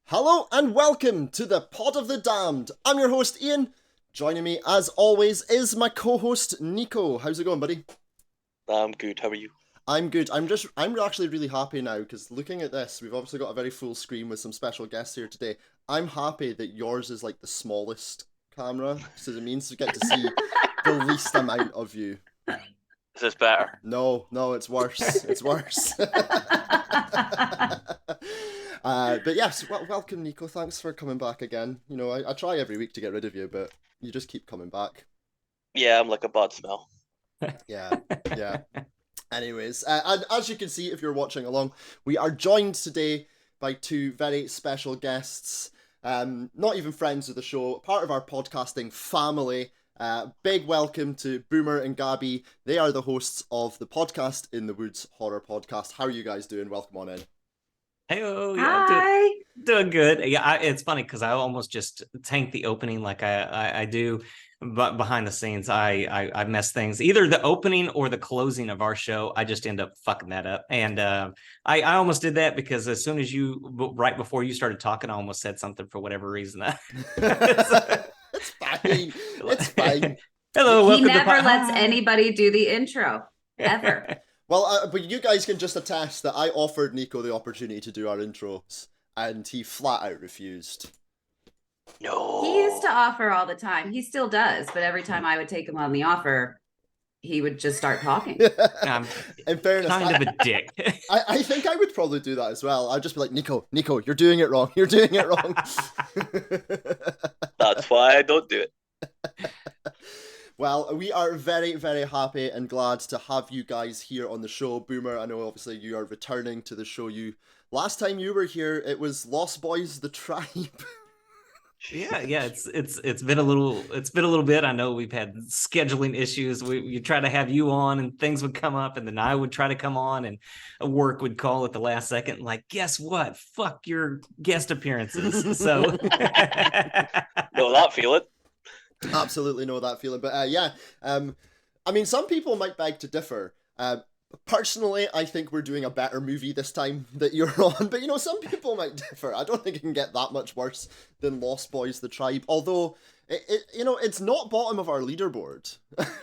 Hello and welcome to the Pod of the Damned. I'm your host Ian. Joining me as always is my co-host Nico. How's it going, buddy? I'm good. How are you? I'm good. I'm actually really happy now because looking at this, we've obviously got a very full screen with some special guests here today. I'm happy that yours is like the smallest camera, so it means to get to see the least amount of you. Is this better? No, it's worse. It's worse. But yes, welcome, Nico. Thanks for coming back again. You know, I try every week to get rid of you, but you just keep coming back. Yeah, I'm like a bad smell. Yeah. Anyways, and as you can see if you're watching along, we are joined today by two very special guests. Not even friends of the show, part of our podcasting family. Big welcome to Boomer and Gabby. They are the hosts of the Podcast in the Woods horror podcast. How are you guys doing? Welcome on in. Hey-o, Hi. doing good. Yeah, it's funny because I almost just tank the opening like I do, but behind the scenes, I mess things. Either the opening or the closing of our show, I just end up fucking that up. And I almost did that because as soon as right before you started talking, I almost said something for whatever reason. It's fine. It's fine. Hello, He welcome never to lets anybody do the intro, ever. Well, but you guys can just attest that I offered Nico the opportunity to do our intros, and he flat out refused. No. He used to offer all the time. He still does, but every time I would take him on the offer, he would just start talking. In fairness, kind of a dick. I think I would probably do that as well. I'd just be like, Nico, you're doing it wrong. You're doing it wrong. That's why I don't do it. Well, we are very, very happy and glad to have you guys here on the show. Boomer, I know obviously you are returning to the show. Last time you were here, it was Lost Boys the Tribe. Yeah, it's been a little bit. I know we've had scheduling issues. We try to have you on and things would come up, and then I would try to come on and work would call at the last second, like, guess what? Fuck your guest appearances. So Know that feeling. Absolutely know that feeling. But I mean, some people might beg to differ. Personally, I think we're doing a better movie this time that you're on, but some people might differ. I don't think it can get that much worse than Lost Boys the Tribe, although it's not bottom of our leaderboard.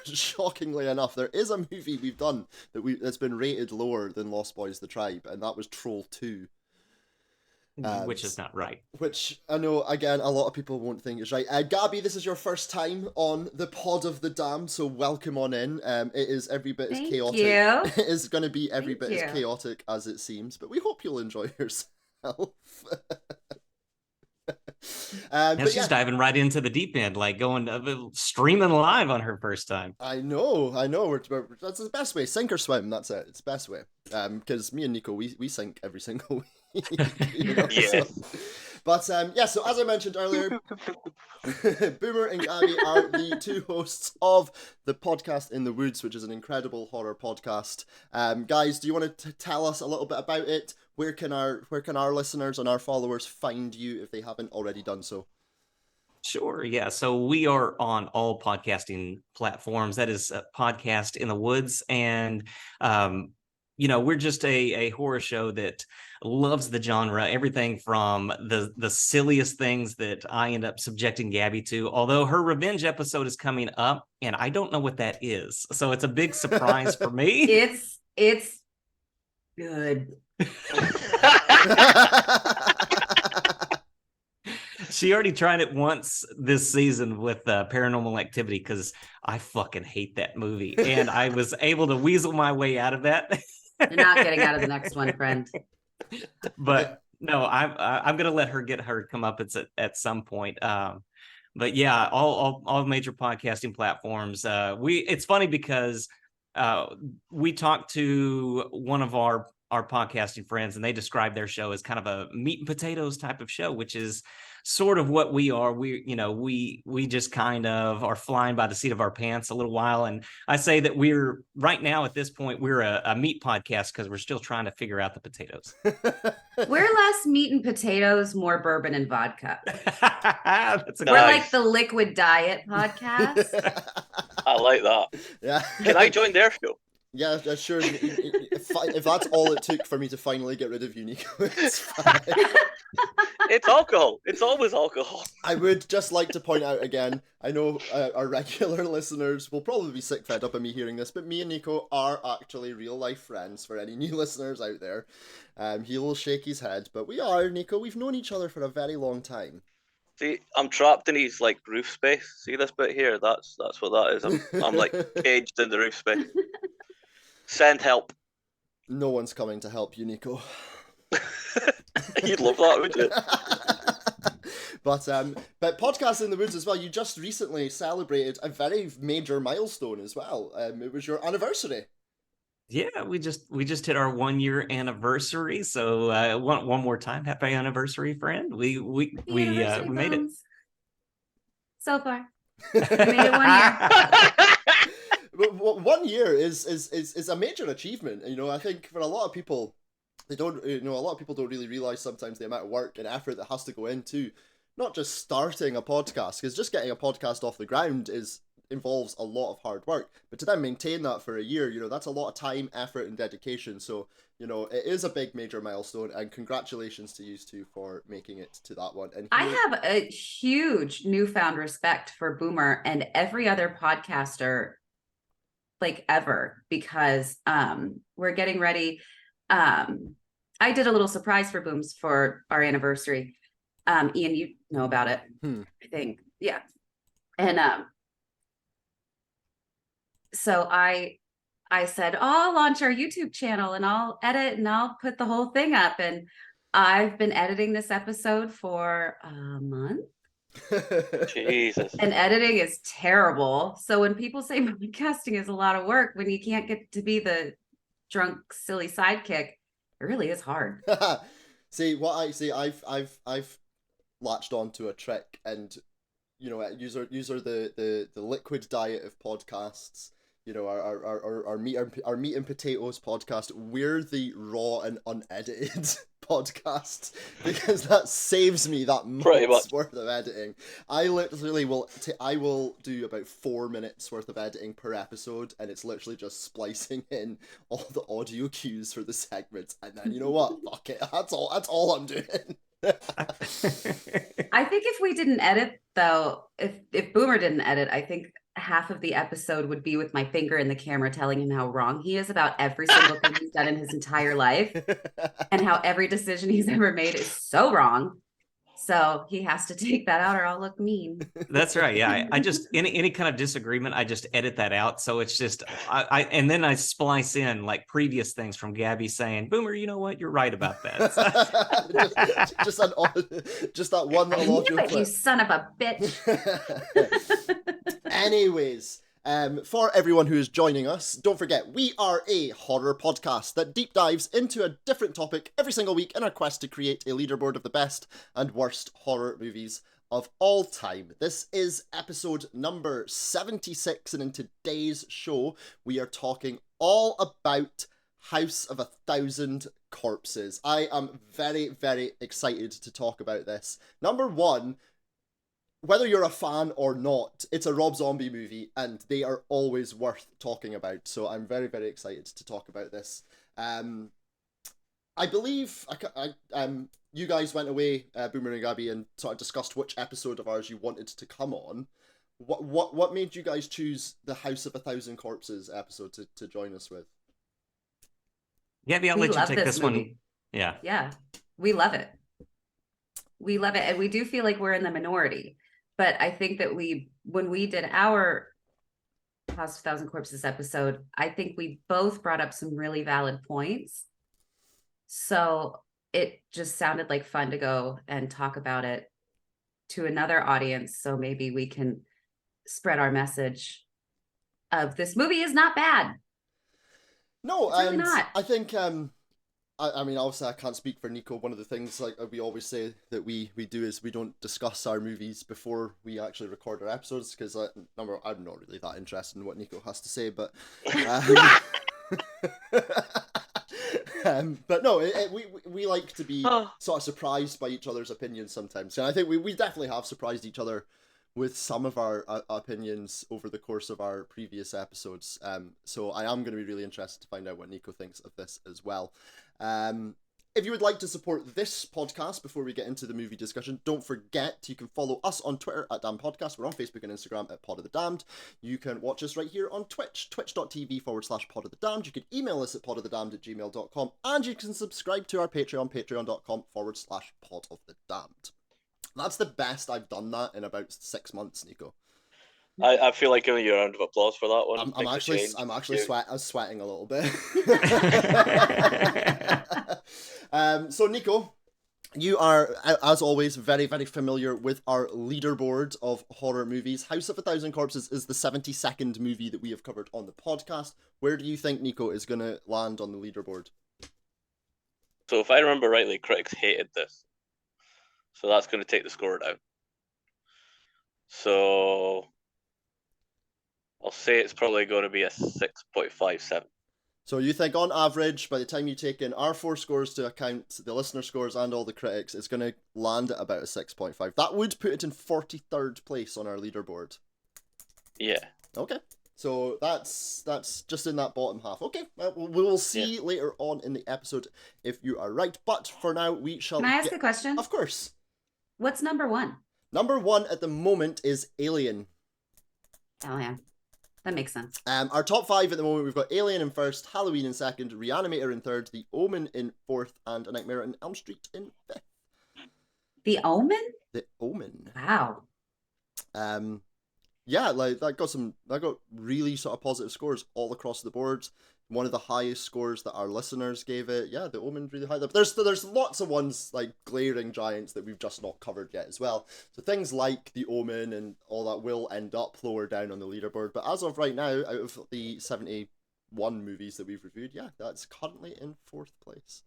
Shockingly enough, there is a movie we've done that's been rated lower than Lost Boys the Tribe, and that was Troll 2. which is not right. Which I know, again, a lot of people won't think is right. Gabby, this is your first time on the Pod of the Damned, so welcome on in. It is every bit as chaotic. Thank you. It is going to be every Thank bit you. as chaotic as it seems, but we hope you'll enjoy yourself. She's diving right into the deep end, like going streaming live on her first time. I know. That's the best way. Sink or swim. That's it. It's the best way. Because me and Nico, we sink every single week. Yeah. But so as I mentioned earlier, Boomer and Gabby are the two hosts of the Podcast in the Woods, which is an incredible horror podcast. Guys, do you want to tell us a little bit about it? Where can our listeners and our followers find you if they haven't already done so? Sure, yeah. So we are on all podcasting platforms. That is Podcast in the Woods, and we're just a horror show that loves the genre, everything from the silliest things that I end up subjecting Gabby to, although her revenge episode is coming up, and I don't know what that is. So it's a big surprise for me. It's good. She already tried it once this season with Paranormal Activity because I fucking hate that movie, and I was able to weasel my way out of that. You're not getting out of the next one, friend. But no, I'm gonna let her get her comeuppance at some point. But yeah, all major podcasting platforms. It's funny because we talked to one of our podcasting friends, and they described their show as kind of a meat and potatoes type of show, which is sort of what we are. We just kind of are flying by the seat of our pants a little while. And I say that we're right now at this point, we're a meat podcast because we're still trying to figure out the potatoes. We're less meat and potatoes, more bourbon and vodka. That's We're like the liquid diet podcast. I like that. Yeah. Can I join their show? Yeah, sure. If that's all it took for me to finally get rid of you, Nico, it's fine. It's alcohol. It's always alcohol. I would just like to point out again, I know our regular listeners will probably be sick fed up of me hearing this, but me and Nico are actually real life friends for any new listeners out there. He will shake his head, but we are, Nico. We've known each other for a very long time. See, I'm trapped in his like roof space. See this bit here? That's what that is. I'm like caged in the roof space. Send help. No one's coming to help you, Nico. You'd love that, would you? But Podcast in the Woods as well, you just recently celebrated a very major milestone as well. It was your anniversary. Yeah, we just hit our 1 year anniversary. So one more time, happy anniversary, friend. We made it so far. We made it 1 year. But 1 year is a major achievement. You know, I think for a lot of people, a lot of people don't really realize sometimes the amount of work and effort that has to go into not just starting a podcast, because just getting a podcast off the ground involves a lot of hard work, but to then maintain that for a year, you know, that's a lot of time, effort, and dedication. So, you know, it is a big major milestone, and congratulations to you two for making it to that one. And I have a huge newfound respect for Boomer and every other podcaster like ever, because we're getting ready. I did a little surprise for Booms for our anniversary. Ian, you know about it, I think. Yeah. And so I said, oh, I'll launch our YouTube channel and I'll edit and I'll put the whole thing up. And I've been editing this episode for a month. Jesus. And editing is terrible. So when people say podcasting is a lot of work, when you can't get to be the drunk, silly sidekick, it really is hard. I've latched onto a trick, and you know, use the liquid diet of podcasts. You know, our meat and potatoes podcast. We're the raw and unedited podcast, because that saves me that month's worth of editing. I literally I will do about 4 minutes worth of editing per episode, and it's literally just splicing in all the audio cues for the segments, and then you know what? Fuck it. That's all I'm doing. I think if we didn't edit, though, if Boomer didn't edit, I think half of the episode would be with my finger in the camera telling him how wrong he is about every single thing he's done in his entire life, and how every decision he's ever made is so wrong. So he has to take that out or I'll look mean. That's right. Yeah. I just, any kind of disagreement, I just edit that out. So it's just, and then I splice in like previous things from Gabby saying, Boomer, you know what? You're right about that. just that one little audio clip. You son of a bitch. Anyways, for everyone who is joining us, don't forget, we are a horror podcast that deep dives into a different topic every single week in our quest to create a leaderboard of the best and worst horror movies of all time. This is episode number 76, and in today's show, we are talking all about House of a Thousand Corpses. I am very, very excited to talk about this. Number one, whether you're a fan or not, it's a Rob Zombie movie, and they are always worth talking about. So I'm very, very excited to talk about this. I believe you guys went away, Boomer and Gabby, and sort of discussed which episode of ours you wanted to come on. What made you guys choose the House of a Thousand Corpses episode to join us with? Gabby, I'll let you take this one. Yeah. Yeah, we love it. We love it, and we do feel like we're in the minority. But I think that when we did our House of Thousand Corpses episode, I think we both brought up some really valid points. So it just sounded like fun to go and talk about it to another audience. So maybe we can spread our message of this movie is not bad. No, it's really not. I think I mean, obviously, I can't speak for Nico. One of the things, like we always say, that we do is we don't discuss our movies before we actually record our episodes, because I'm not really that interested in what Nico has to say. But but no, we like to be sort of surprised by each other's opinions sometimes, and I think we definitely have surprised each other with some of our opinions over the course of our previous episodes. So I am going to be really interested to find out what Nico thinks of this as well. If you would like to support this podcast before we get into the movie discussion, don't forget you can follow us on Twitter at Damn Podcast. We're on Facebook and Instagram at Pod of the Damned. You can watch us right here on Twitch, twitch.tv/Pod of the Damned. You can email us at podofthedamned@gmail.com, and you can subscribe to our Patreon, patreon.com/Pod of the Damned. That's the best I've done that in about 6 months, Nico. I feel like giving you a round of applause for that one. I'm actually sweating a little bit. So Nico, you are, as always, very, very familiar with our leaderboard of horror movies. House of a Thousand Corpses is the 72nd movie that we have covered on the podcast. Where do you think Nico is going to land on the leaderboard? So if I remember rightly, critics hated this. So that's going to take the score down. So I'll say it's probably going to be a 6.57. So you think on average, by the time you take in our 4 scores to account, the listener scores and all the critics, it's going to land at about a 6.5. That would put it in 43rd place on our leaderboard. Yeah. Okay. So that's just in that bottom half. Okay, well, we will see later on in the episode if you are right. But for now, we shall... Can I ask a question? Of course. What's number 1? Number 1 at the moment is Alien. Oh, yeah. That makes sense. Our top 5 at the moment, we've got Alien in first, Halloween in second, Reanimator in third, The Omen in fourth, and A Nightmare on Elm Street in fifth. The Omen? The Omen. Wow. Yeah, like that got really sort of positive scores all across the board. One of the highest scores that our listeners gave it. Yeah, The Omen really high. There's lots of ones like glaring giants that we've just not covered yet as well. So things like The Omen and all that will end up lower down on the leaderboard. But as of right now, out of the 71 movies that we've reviewed, yeah, that's currently in 4th place.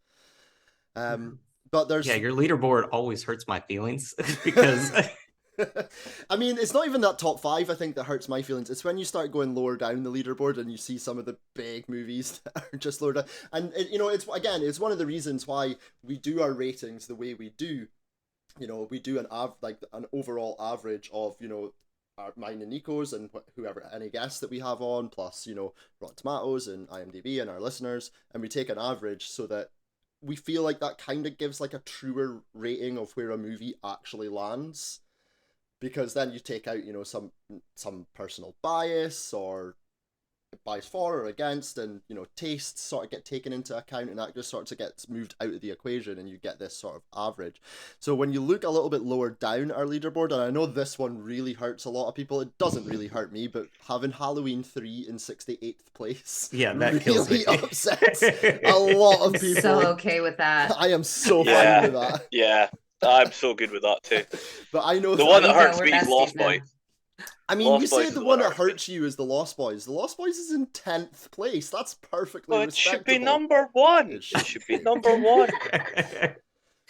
But there's your leaderboard always hurts my feelings because. I mean, it's not even that top 5, I think, that hurts my feelings. It's when you start going lower down the leaderboard and you see some of the big movies that are just lower down. And, it's one of the reasons why we do our ratings the way we do. You know, we do an overall average of, mine and Nico's and whoever, any guests that we have on, plus, Rotten Tomatoes and IMDb and our listeners. And we take an average so that we feel like that kind of gives like a truer rating of where a movie actually lands. Because then you take out, some personal bias or bias for or against, and, tastes sort of get taken into account, and that just sort of gets moved out of the equation, and you get this sort of average. So when you look a little bit lower down our leaderboard, and I know this one really hurts a lot of people, it doesn't really hurt me, but having Halloween 3 in 68th place that kills me. Upsets a lot of people. So okay with that. I am so fine with that. Yeah. I'm so good with that too. But I know the one that hurts me is Lost now. Boys. I mean, Lost you say Boys the one that hurts you is the Lost Boys. The Lost Boys is in 10th place. That's perfectly it respectable. should be number 1. It should be number 1.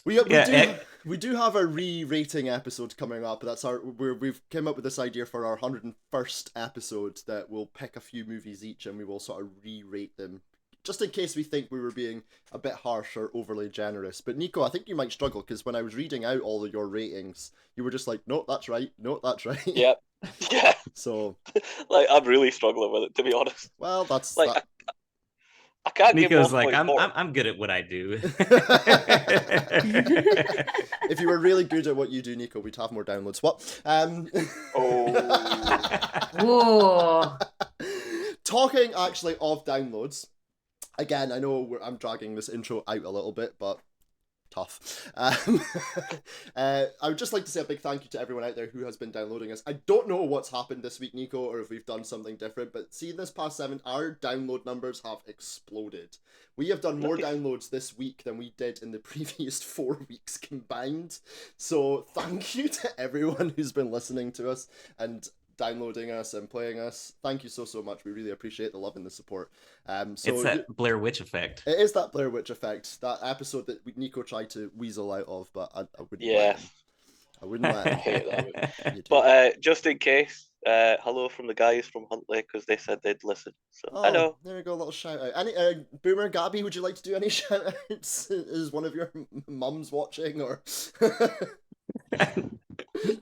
We do have a re-rating episode coming up. That's we've came up with this idea for our 101st episode that we'll pick a few movies each and we will sort of re-rate them. Just in case we think we were being a bit harsh or overly generous. But Nico, I think you might struggle because when I was reading out all of your ratings, you were just like, no, that's right. No, that's right. Yep. Yeah. So, I'm really struggling with it, to be honest. Well, that's I can't. Nico's give like, I'm good at what I do. If you were really good at what you do, Nico, we'd have more downloads. What? Whoa. Talking actually of downloads. Again, I know I'm dragging this intro out a little bit, but tough. I would just like to say a big thank you to everyone out there who has been downloading us. I don't know what's happened this week, Nico, or if we've done something different, but see, this past 7, our download numbers have exploded. We have done more downloads this week than we did in the previous 4 weeks combined. So thank you to everyone who's been listening to us and downloading us and playing us. Thank you so much. We really appreciate the love and the support. It's that Blair Witch effect. It is that Blair Witch effect. That episode that Nico tried to weasel out of, but I wouldn't. Yeah. I wouldn't let him. I hate that. But just in case, hello from the guys from Huntley because they said they'd listen. So hello. There you go, a little shout out. Any Boomer, Gabby, would you like to do any shout outs? Is one of your mums watching or?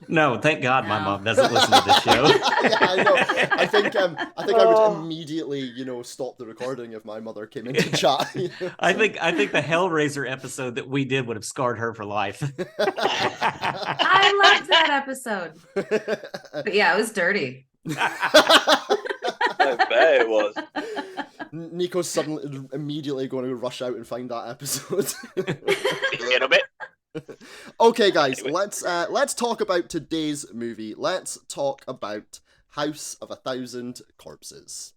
No, thank God my mom doesn't listen to this show. Yeah, I know. I think I would immediately, stop the recording if my mother came into chat. I think the Hellraiser episode that we did would have scarred her for life. I loved that episode. But yeah, it was dirty. I bet it was. Nico's suddenly immediately going to rush out and find that episode. A little bit. Okay, guys, Anyway. let's talk about today's movie. Let's talk about House of a Thousand Corpses.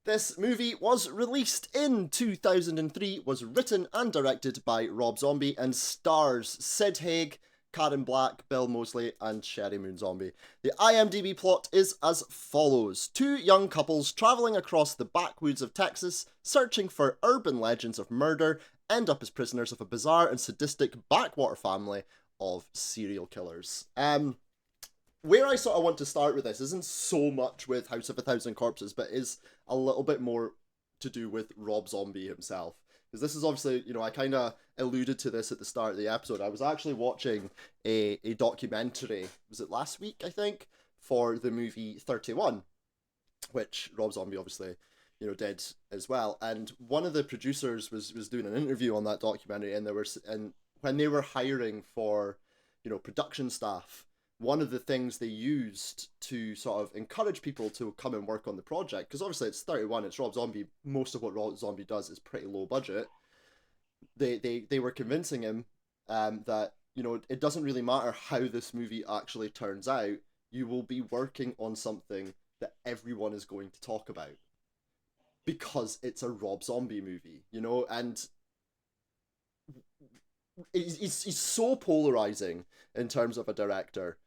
This movie was released in 2003, was written and directed by Rob Zombie, and stars Sid Haig, Karen Black, Bill Moseley, and Sherry Moon Zombie. The IMDb plot is as follows. Two young couples travelling across the backwoods of Texas, searching for urban legends of murder, end up as prisoners of a bizarre and sadistic backwater family of serial killers. Where I sort of want to start with this isn't so much with House of a Thousand Corpses, but is a little bit more to do with Rob Zombie himself. Because this is obviously, I kind of alluded to this at the start of the episode. I was actually watching a documentary, was it last week, I think, for the movie 31, which Rob Zombie obviously, did as well. And one of the producers was doing an interview on that documentary, and when they were hiring for, production staff, one of the things they used to sort of encourage people to come and work on the project, because obviously it's 31, it's Rob Zombie, most of what Rob Zombie does is pretty low budget. They were convincing him that, it doesn't really matter how this movie actually turns out, you will be working on something that everyone is going to talk about. Because it's a Rob Zombie movie, and he's so polarizing in terms of a director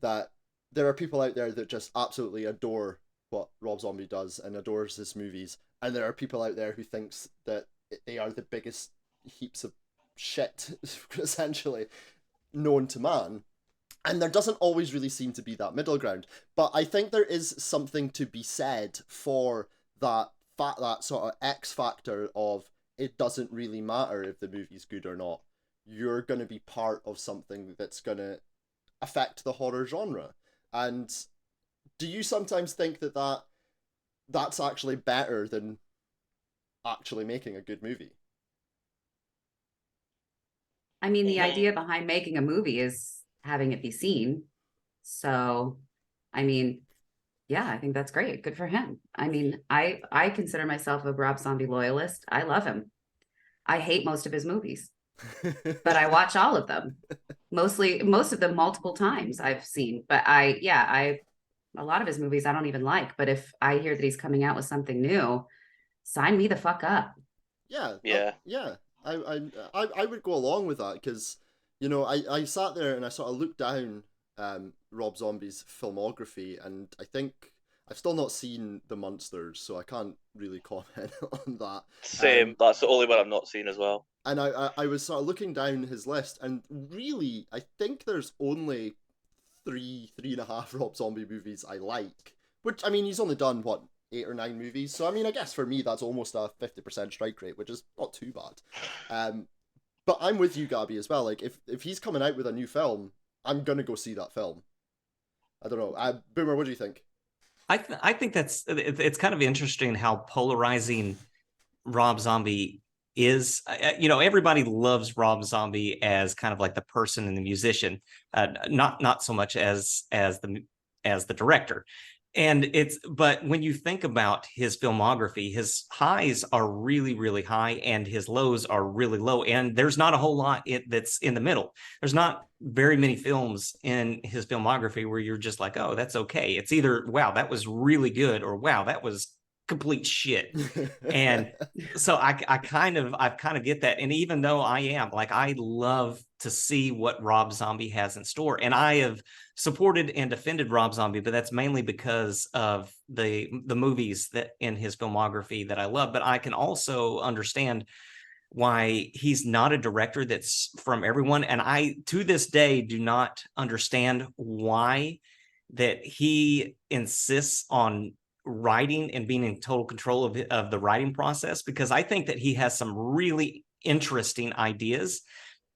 that there are people out there that just absolutely adore what Rob Zombie does and adores his movies, and there are people out there who thinks that they are the biggest heaps of shit, essentially, known to man. And there doesn't always really seem to be that middle ground. But I think there is something to be said for that sort of X factor of it doesn't really matter if the movie's good or not. You're going to be part of something that's going to affect the horror genre. And do you sometimes think that that's actually better than actually making a good movie? I mean, the idea behind making a movie is having it be seen. So, I mean, yeah, I think that's great. Good for him. I mean, I consider myself a Rob Zombie loyalist. I love him. I hate most of his movies, but I watch all of them. Most of them multiple times I've seen. But a lot of his movies I don't even like. But if I hear that he's coming out with something new, sign me the fuck up. Yeah. Yeah. I would go along with that because, I sat there and I sort of looked down Rob Zombie's filmography, and I think I've still not seen The Munsters, so I can't really comment on that. Same. That's the only one I've not seen as well. And I was sort of looking down his list, and really, I think there's only three and a half Rob Zombie movies I like. Which, I mean, he's only done, 8 or 9 movies. So, I mean, I guess for me, that's almost a 50% strike rate, which is not too bad. But I'm with you, Gabby, as well. Like, if he's coming out with a new film, I'm going to go see that film. I don't know. Boomer, what do you think? I think it's kind of interesting how polarizing Rob Zombie is. Everybody loves Rob Zombie as kind of like the person and the musician, not so much as the director. But when you think about his filmography, his highs are really, really high and his lows are really low. And there's not a whole lot that's in the middle. There's not very many films in his filmography where you're just like, oh, that's okay. It's either, wow, that was really good, or wow, that was complete shit. And so I kind of get that. And even though I love to see what Rob Zombie has in store, and I have supported and defended Rob Zombie, but that's mainly because of the movies that in his filmography that I love. But I can also understand why he's not a director that's from everyone. And I, to this day, do not understand why that he insists on writing and being in total control of the writing process, because I think that he has some really interesting ideas,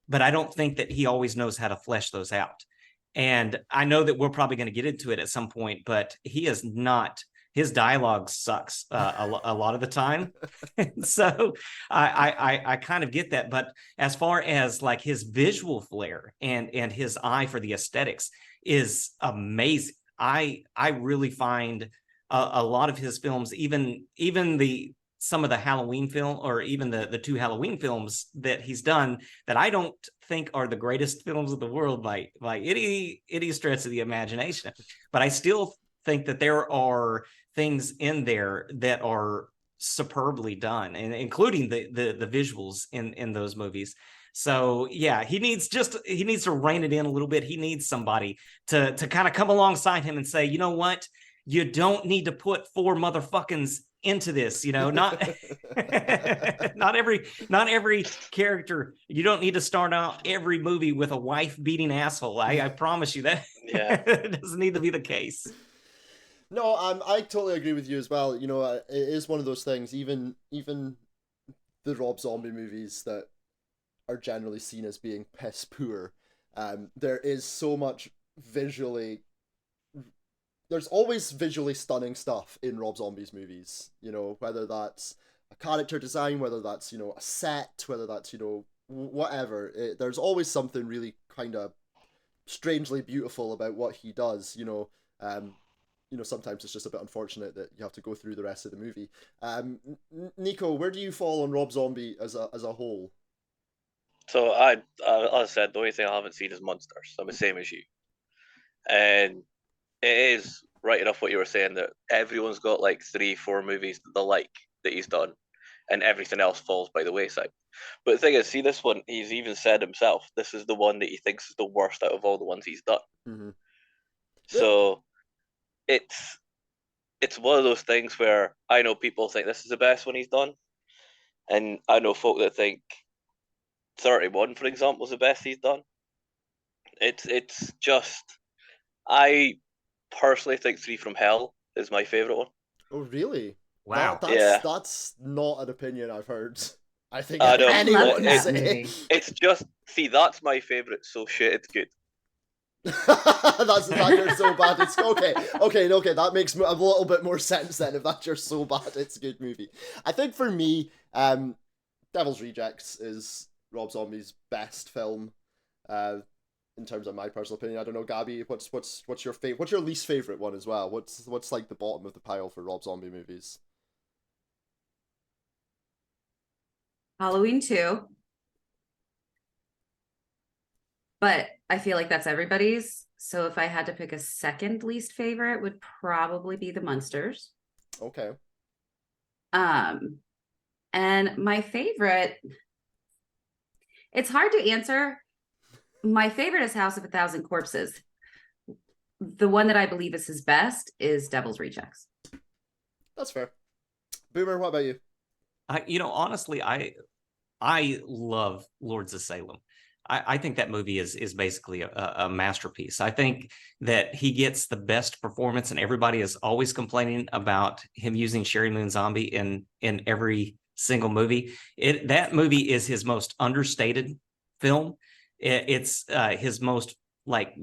but I don't think that he always knows how to flesh those out. And I know that we're probably going to get into it at some point, but he is not. His dialogue sucks a lot of the time, and so I kind of get that. But as far as like his visual flair and his eye for the aesthetics is amazing. I really find a lot of his films, even some of the Halloween film, or even the 2 Halloween films that he's done, that I don't think are the greatest films of the world by any stretch of the imagination. But I still think that there are things in there that are superbly done, and including the visuals in those movies. So yeah, he needs to rein it in a little bit. He needs somebody to kind of come alongside him and say, you know what, you don't need to put 4 motherfuckings into this, not not every character. You don't need to start out every movie with a wife beating asshole. I promise you that. Yeah. It doesn't need to be the case. No, I totally agree with you as well. It is one of those things. Even the Rob Zombie movies that are generally seen as being piss poor, there is so much visually. There's always visually stunning stuff in Rob Zombie's movies. Whether that's a character design, whether that's a set, whether that's whatever. There's always something really kind of strangely beautiful about what he does. Sometimes it's just a bit unfortunate that you have to go through the rest of the movie. Nico, where do you fall on Rob Zombie as a whole? So as I said, the only thing I haven't seen is Monsters. I'm the same as you, and it is right enough what you were saying that everyone's got like 3-4 movies that they like that he's done, and everything else falls by the wayside. But the thing is, see this one, he's even said himself, this is the one that he thinks is the worst out of all the ones he's done. Mm-hmm. So it's one of those things where I know people think this is the best one he's done, and I know folk that think 31, for example, is the best he's done. It's just, I personally think 3 from Hell is my favorite one. Oh, really? Wow. That's not an opinion I've heard. I think I know. anyone love that say. movie. It's just, see, that's my favorite. So shit, it's good. That's that you're so bad. It's okay. That makes a little bit more sense then. If that you're so bad, it's a good movie. I think for me, Devil's Rejects is Rob Zombie's best film. In terms of my personal opinion, I don't know, Gabby, what's your favorite? What's your least favorite one as well? What's like the bottom of the pile for Rob Zombie movies? Halloween 2. But I feel like that's everybody's. So if I had to pick a second least favorite, would probably be the Munsters. Okay. And my favorite, it's hard to answer. My favorite is House of a Thousand Corpses. The one that I believe is his best is Devil's Rejects. That's fair. Boomer, what about you? Honestly, I love Lords of Salem. I think that movie is basically a masterpiece. I think that he gets the best performance, and everybody is always complaining about him using Sherry Moon Zombie in every single movie. That movie is his most understated film. It's his most like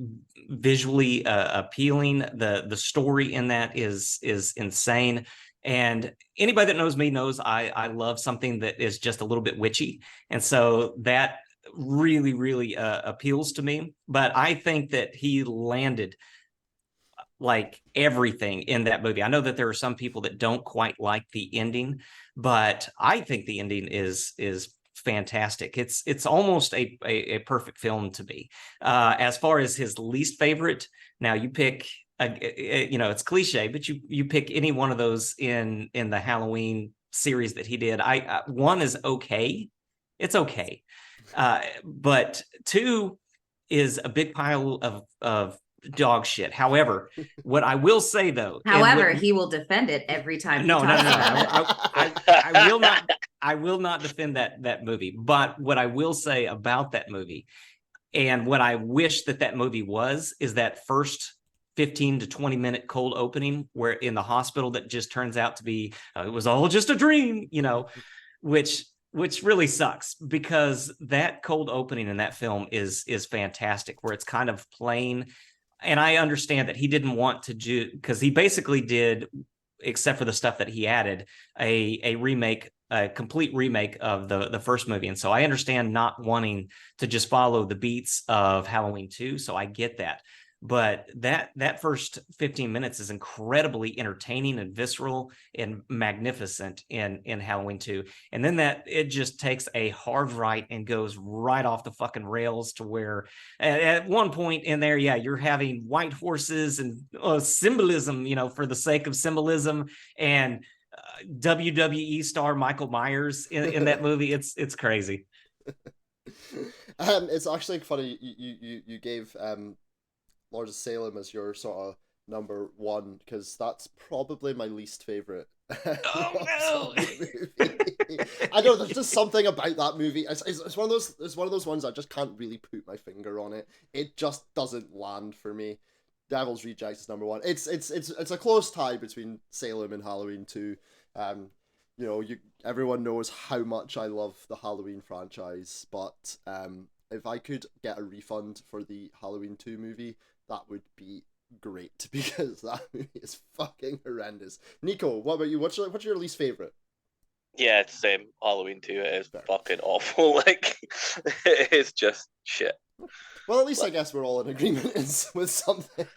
visually appealing. The story in that is insane. And anybody that knows me knows I love something that is just a little bit witchy. And so that really, really appeals to me. But I think that he landed like everything in that movie. I know that there are some people that don't quite like the ending, but I think the ending is fantastic. It's almost a perfect film to me. As far as his least favorite, now you pick it's cliche, but you pick any one of those in the Halloween series that he did. One is okay. It's okay. But 2 is a big pile of dog shit. However, what I will say though, he will defend it every time. No. I will not. I will not defend that movie. But what I will say about that movie, and what I wish that movie is that first 15 to 20 minute cold opening where in the hospital that just turns out to be it was all just a dream, which which really sucks because that cold opening in that film is fantastic, where it's kind of plain. And I understand that he didn't want to do, because he basically did, except for the stuff that he added, a remake, a complete remake of the first movie. And so I understand not wanting to just follow the beats of Halloween 2. So I get that. But that first 15 minutes is incredibly entertaining and visceral and magnificent in Halloween 2. And then it just takes a hard right and goes right off the fucking rails to where at one point in there, yeah, you're having white horses and symbolism, for the sake of symbolism, and WWE star Michael Myers in that movie. It's crazy. It's actually funny you gave Lords of Salem as your sort of number one, because that's probably my least favorite. Oh no! I know there's just something about that movie. It's one of those ones I just can't really put my finger on it. It just doesn't land for me. Devil's Rejects is number one. It's a close tie between Salem and Halloween 2. Everyone knows how much I love the Halloween franchise, but if I could get a refund for the Halloween 2 movie, that would be great, because that movie is fucking horrendous. Nico, what about you? What's your least favorite? Yeah, it's the same. Halloween 2 is fucking awful. Like, it is just shit. Well, at least I guess we're all in agreement with something.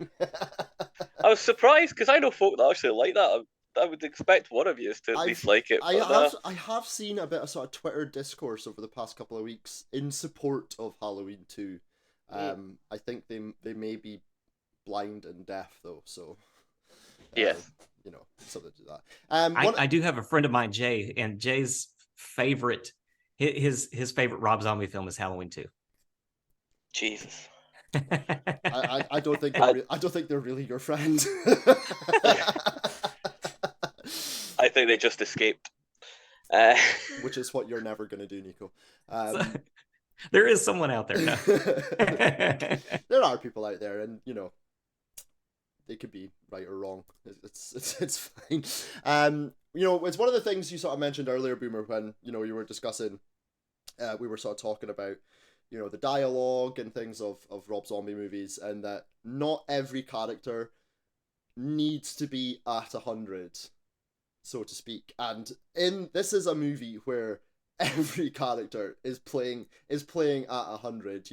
I was surprised, because I know folk that actually like that. I would expect one of you to at least like it. I have seen a bit of sort of Twitter discourse over the past couple of weeks in support of Halloween 2. I think they may be blind and deaf though, so yes, something to that. I do have a friend of mine, Jay, and Jay's favorite, his favorite Rob Zombie film is Halloween 2. Jesus. I don't think they're really your friend. I think they just escaped. Which is what you're never going to do, Nico. There is someone out there now. There are people out there, and they could be right or wrong. It's fine. It's one of the things you sort of mentioned earlier, Boomer, when you were discussing. We were sort of talking about the dialogue and things of Rob Zombie movies, and that not every character needs to be at 100, so to speak. And this is a movie where every character is playing at 100.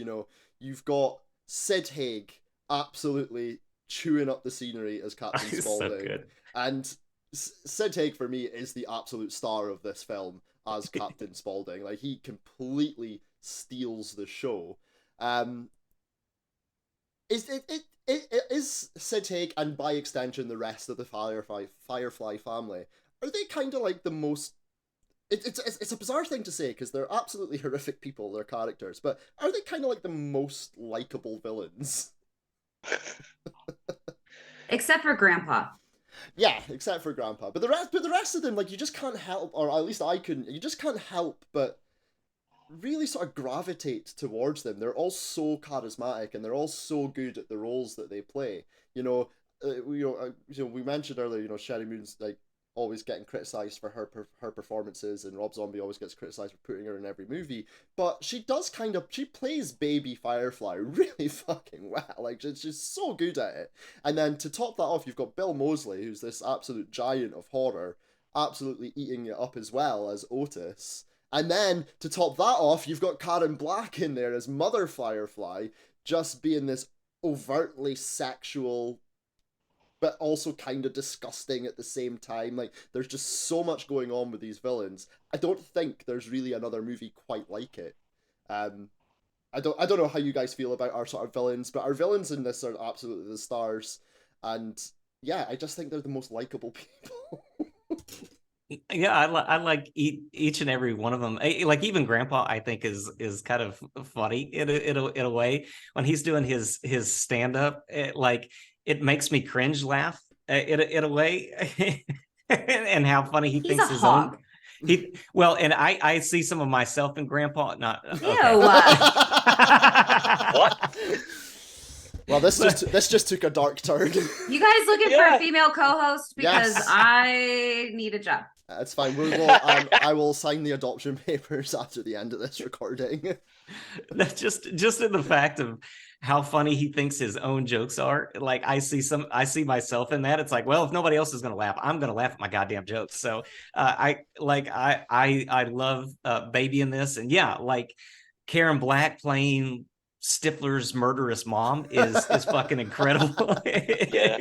You've got Sid Haig absolutely chewing up the scenery as Captain Spaulding. So good. And Sid Haig for me is the absolute star of this film as Captain Spaulding. Like, he completely steals the show. Is Sid Haig, and by extension the rest of the Firefly family, are they kind of like the most... It's a bizarre thing to say, because they're absolutely horrific people, their characters, but are they kind of like the most likable villains? Except for Grandpa. Yeah, except for Grandpa. But the rest of them, like, you just can't help, or at least I couldn't, you just can't help but really sort of gravitate towards them. They're all so charismatic, and they're all so good at the roles that they play. We mentioned earlier, Sherry Moon's like always getting criticized for her performances, and Rob Zombie always gets criticized for putting her in every movie, but she plays baby Firefly really fucking well. Like, she's so good at it. And then to top that off, you've got Bill Moseley, who's this absolute giant of horror, absolutely eating it up as well as Otis. And then to top that off, you've got Karen Black in there as Mother Firefly, just being this overtly sexual but also kind of disgusting at the same time. Like, there's just so much going on with these villains. I don't think there's really another movie quite like it. I don't know how you guys feel about our sort of villains, but our villains in this are absolutely the stars. And yeah, I just think they're the most likable people. Yeah, I like each and every one of them. Like, even Grandpa, I think is kind of funny in a way when he's doing his stand up. It makes me cringe laugh in a way, and how funny he thinks his own. And I see some of myself in Grandpa. Not okay. Ew. What? Well, this just took a dark turn. You guys looking for a female co-host, because yes. I need a job. It's fine. I will sign the adoption papers after the end of this recording. That's just in the fact of how funny he thinks his own jokes are. Like I see myself in that. It's like, well, if nobody else is gonna laugh, I'm gonna laugh at my goddamn jokes. So I love Baby in this, and yeah, like Karen Black playing Stifler's murderous mom is fucking incredible. Yeah.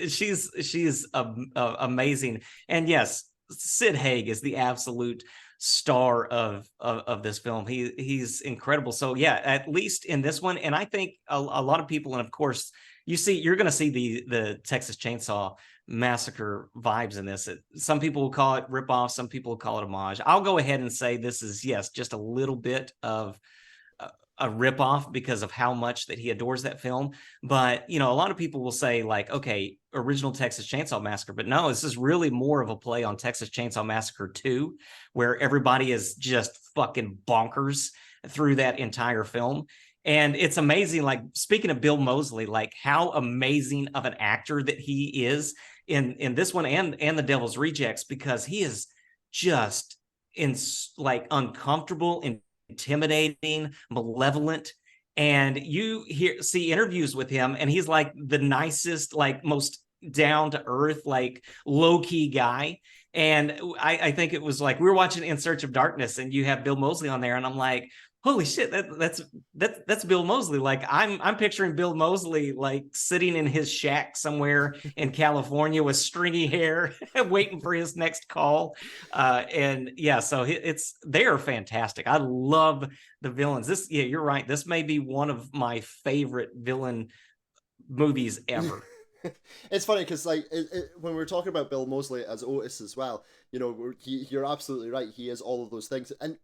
She's amazing, and yes, Sid Haig is the absolute star of this film. He's incredible. So yeah, at least in this one, and I think a lot of people, and of course you're going to see the Texas Chainsaw Massacre vibes in this. Some people will call it ripoff, some people will call it homage. I'll go ahead and say this is, yes, just a little bit of a ripoff because of how much that he adores that film. But a lot of people will say like, okay, original Texas Chainsaw Massacre, but no, this is really more of a play on Texas Chainsaw Massacre 2, where everybody is just fucking bonkers through that entire film. And it's amazing, like, speaking of Bill Moseley, like how amazing of an actor that he is in this one and the Devil's Rejects, because he is just like uncomfortable and intimidating, malevolent, and you see interviews with him, and he's like the nicest, like most down to earth, like low key guy. And I think it was like we were watching In Search of Darkness, and you have Bill Moseley on there, and I'm like, holy shit, that's Bill Moseley. Like I'm picturing Bill Moseley like sitting in his shack somewhere in California with stringy hair, waiting for his next call. And yeah, so they are fantastic. I love the villains. You're right. This may be one of my favorite villain movies ever. It's funny because like when we're talking about Bill Moseley as Otis as well, you're absolutely right. He is all of those things, and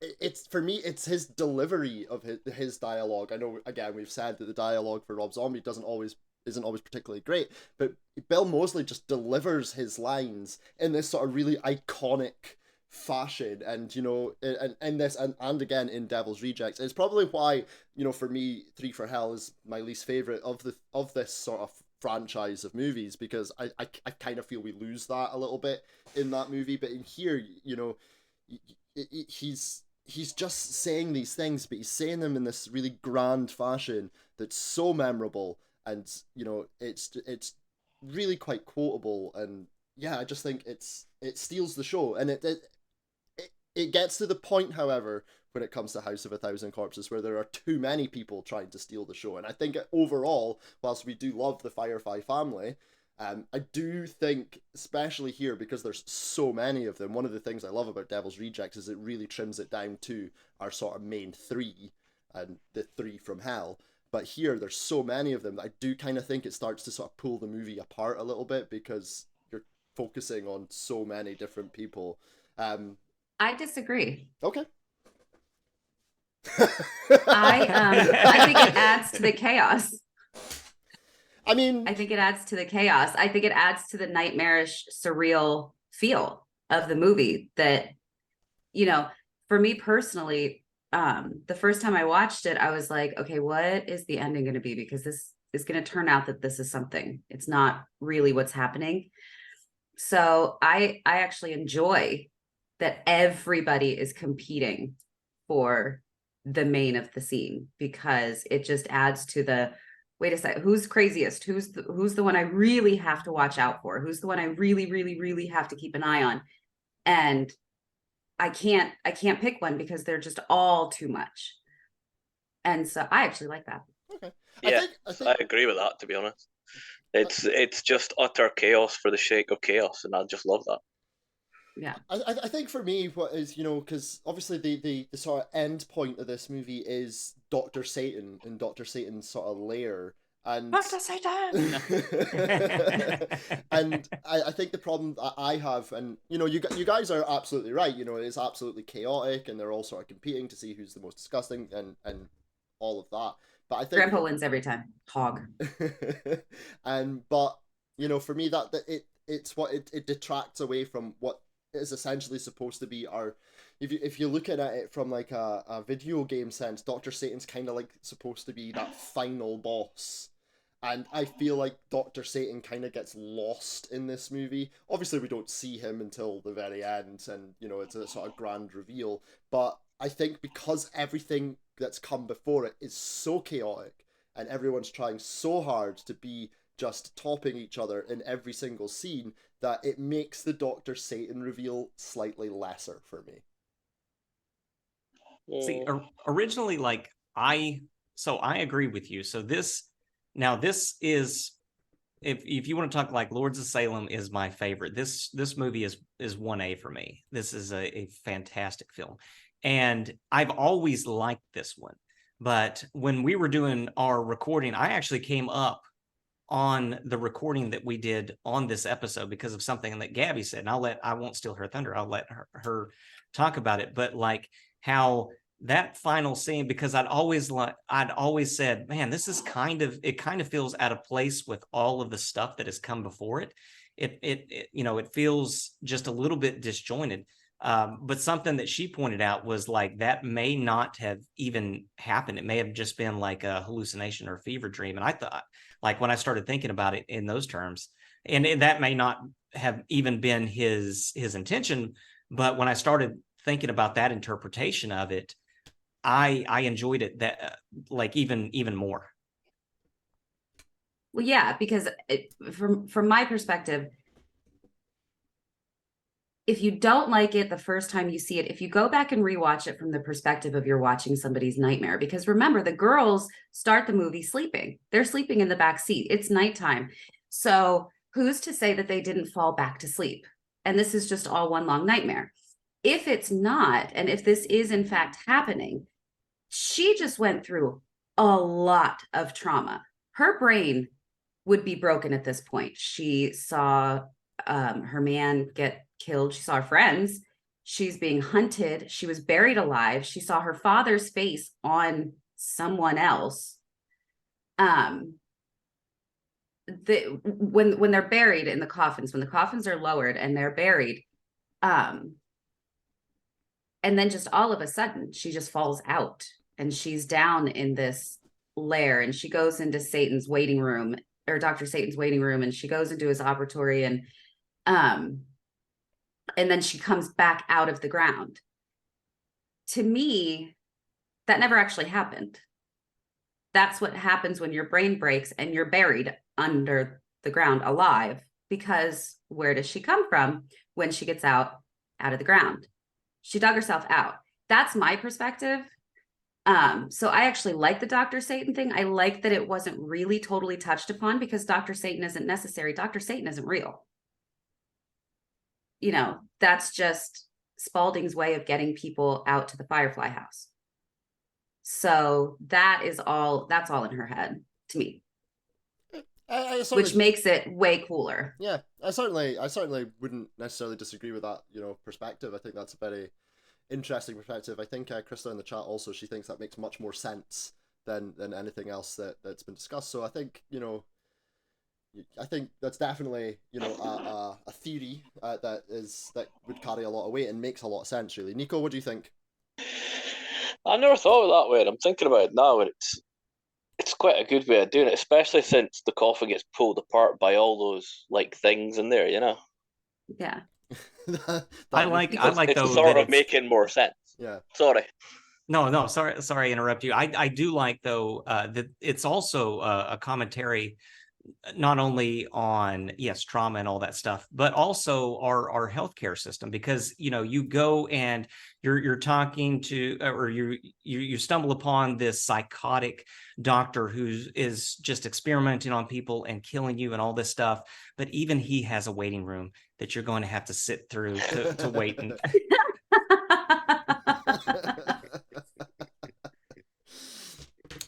it's, for me, it's his delivery of his dialogue. I know, again, we've said that the dialogue for Rob Zombie isn't always particularly great, but Bill Moseley just delivers his lines in this sort of really iconic fashion. And and this, and again in Devil's Rejects, it's probably why, for me, Three for Hell is my least favorite of this sort of franchise of movies, because I kind of feel we lose that a little bit in that movie. But in here, he's just saying these things, but he's saying them in this really grand fashion that's so memorable, and it's really quite quotable. And yeah, I just think it steals the show, and it gets to the point, however, when it comes to House of a Thousand Corpses, where there are too many people trying to steal the show. And I think overall, whilst we do love the Firefly family, I do think, especially here, because there's so many of them, one of the things I love about Devil's Rejects is it really trims it down to our sort of main three, and the three from hell. But here, there's so many of them that I do kind of think it starts to sort of pull the movie apart a little bit, because you're focusing on so many different people. I disagree. Okay. I think it adds to the chaos. I mean, I think it adds to the chaos. I think it adds to the nightmarish, surreal feel of the movie that, for me personally, the first time I watched it, I was like, okay, what is the ending going to be? Because this is going to turn out that this is something. It's not really what's happening. So I actually enjoy that everybody is competing for the main of the scene, because it just adds to the, wait a second, who's craziest? Who's the one I really have to watch out for? Who's the one I really, really, really have to keep an eye on? And I can't pick one, because they're just all too much. And so I actually like that. Okay. Yeah, I agree with that, to be honest. It's just utter chaos for the sake of chaos, and I just love that. Yeah. I think for me, what is, because obviously the sort of end point of this movie is Dr. Satan and Dr. Satan's sort of lair. And Dr. Satan! And I think the problem that I have, and you guys are absolutely right, it's absolutely chaotic, and they're all sort of competing to see who's the most disgusting, and all of that. But I think Grandpa wins every time. Hog. But for me, it's what it detracts away from what is essentially supposed to be our, if you're looking at it from like a video game sense, Dr. Satan's kind of like supposed to be that final boss, And I feel like Dr. Satan kind of gets lost in this movie. Obviously, we don't see him until the very end, and, you know, it's a sort of grand reveal. But I think because everything that's come before it is so chaotic, and everyone's trying so hard to be just topping each other in every single scene, that it makes the Dr. Satan reveal slightly lesser for me. See, originally, like I agree with you. So this is, if you want to talk like Lords of Salem is my favorite. This movie is 1A for me. This is a fantastic film. And I've always liked this one. But when we were doing our recording, I actually came up on the recording that we did on this episode because of something that Gabby said. And I won't steal her thunder. I'll let her talk about it. But like how that final scene, because I'd always said, man, this is kind of feels out of place with all of the stuff that has come before it. It you know, it feels just a little bit disjointed. But something that she pointed out was like that may not have even happened. It may have just been like a hallucination or a fever dream. And I thought, like when I started thinking about it in those terms, and that may not have even been his intention, but when I started thinking about that interpretation of it, I enjoyed it that like even more. Well, yeah, because from my perspective, if you don't like it the first time you see it, if you go back and rewatch it from the perspective of you're watching somebody's nightmare, because remember, the girls start the movie sleeping. They're sleeping in the back seat. It's nighttime. So who's to say that they didn't fall back to sleep? And this is just all one long nightmare. If it's not, and if this is in fact happening, she just went through a lot of trauma. Her brain would be broken at this point. She saw her man get killed. She saw her friends. She's being hunted. She was buried alive. She saw her father's face on someone else. When they're buried in the coffins, when the coffins are lowered and they're buried, and then just all of a sudden she just falls out and she's down in this lair, and she goes into Satan's waiting room, or Dr. Satan's waiting room, and she goes into his operatory, and then she comes back out of the ground. To me, that never actually happened. That's what happens when your brain breaks and you're buried under the ground alive, because where does she come from when she gets out of the ground? She dug herself out. That's my perspective. So I actually like the Dr. Satan thing. I like that it wasn't really totally touched upon, because Dr. Satan isn't necessary. Dr. Satan isn't real. You know, that's just Spaulding's way of getting people out to the Firefly house. So that's all in her head to me. Which makes it way cooler. Yeah, I certainly wouldn't necessarily disagree with that, you know, perspective. I think that's a very interesting perspective. I think Krista in the chat also, she thinks that makes much more sense than anything else that's been discussed. So I think, you know, I think that's definitely, you know, a theory that would carry a lot of weight and makes a lot of sense, really. Nico, what do you think? I never thought of it that way. I'm thinking about it now, and it's quite a good way of doing it, especially since the coffin gets pulled apart by all those like things in there, you know. Yeah. I like it's though sort that of making more sense. Yeah. Sorry. No, sorry to interrupt you. I do like though that it's also a commentary not only on, yes, trauma and all that stuff, but also our healthcare system, because, you know, you go and you're talking to, or you stumble upon this psychotic doctor who is just experimenting on people and killing you and all this stuff. But even he has a waiting room that you're going to have to sit through to wait. And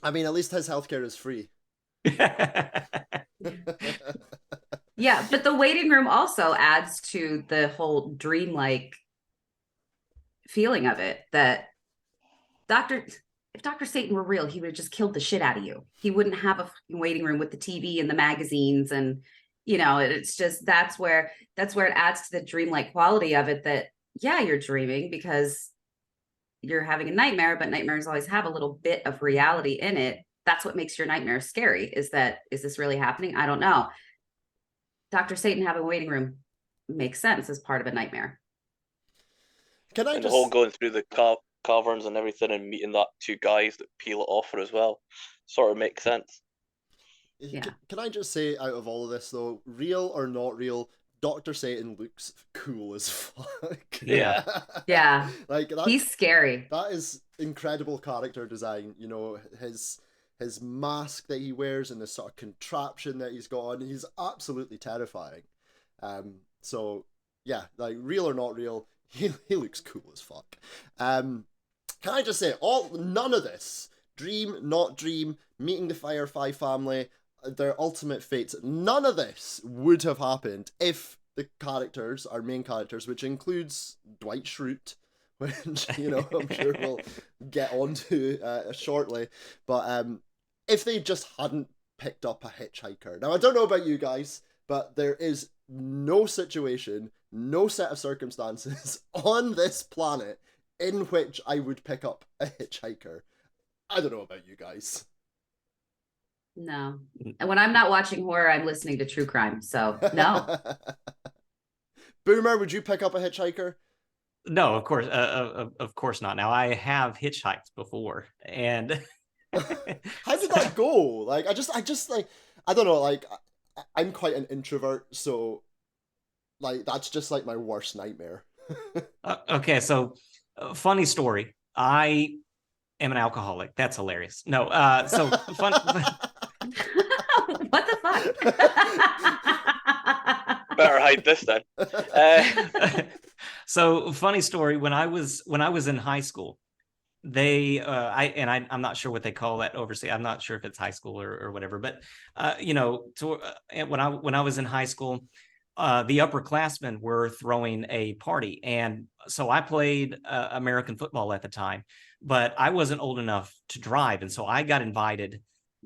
I mean, at least his healthcare is free. Yeah, but the waiting room also adds to the whole dreamlike feeling of it, that if Dr. Satan were real, he would have just killed the shit out of you. He wouldn't have a waiting room with the TV and the magazines, and, you know, it's just that's where it adds to the dreamlike quality of it, that yeah, you're dreaming because you're having a nightmare, but nightmares always have a little bit of reality in it. that's what makes your nightmare scary. Is this really happening? I don't know. Dr. Satan having a waiting room makes sense as part of a nightmare. Can I And the just whole going through the caverns and everything and meeting that two guys that peel it off her as well sort of makes sense. Yeah. Can I just say, out of all of this though, real or not real, Dr. Satan looks cool as fuck. Yeah. Yeah. Like that, He's scary. that is incredible character design. You know, his mask that he wears and the sort of contraption that he's got on, he's absolutely terrifying. So yeah, like real or not real, he looks cool as fuck. Can I just say, none of this, dream, not dream, meeting the Firefly family, their ultimate fates, none of this would have happened if the characters, our main characters, which includes Dwight Schrute, which, you know, I'm sure we'll get onto shortly, but if they just hadn't picked up a hitchhiker. Now, I don't know about you guys, but there is no situation, no set of circumstances on this planet in which I would pick up a hitchhiker. I don't know about you guys. No. And when I'm not watching horror, I'm listening to true crime. So no. Boomer, would you pick up a hitchhiker? No, of course not. Now I have hitchhiked before, and How did that go? Like, I just like, I don't know. Like, I'm quite an introvert, so like that's just like my worst nightmare. Okay, so funny story. I am an alcoholic. That's hilarious. No, so fun. What the fuck? Better hide this then. So funny story. When I was in high school, I'm not sure what they call that overseas. I'm not sure if it's high school or whatever. But you know, when I was in high school, the upperclassmen were throwing a party, and so I played American football at the time, but I wasn't old enough to drive, and so I got invited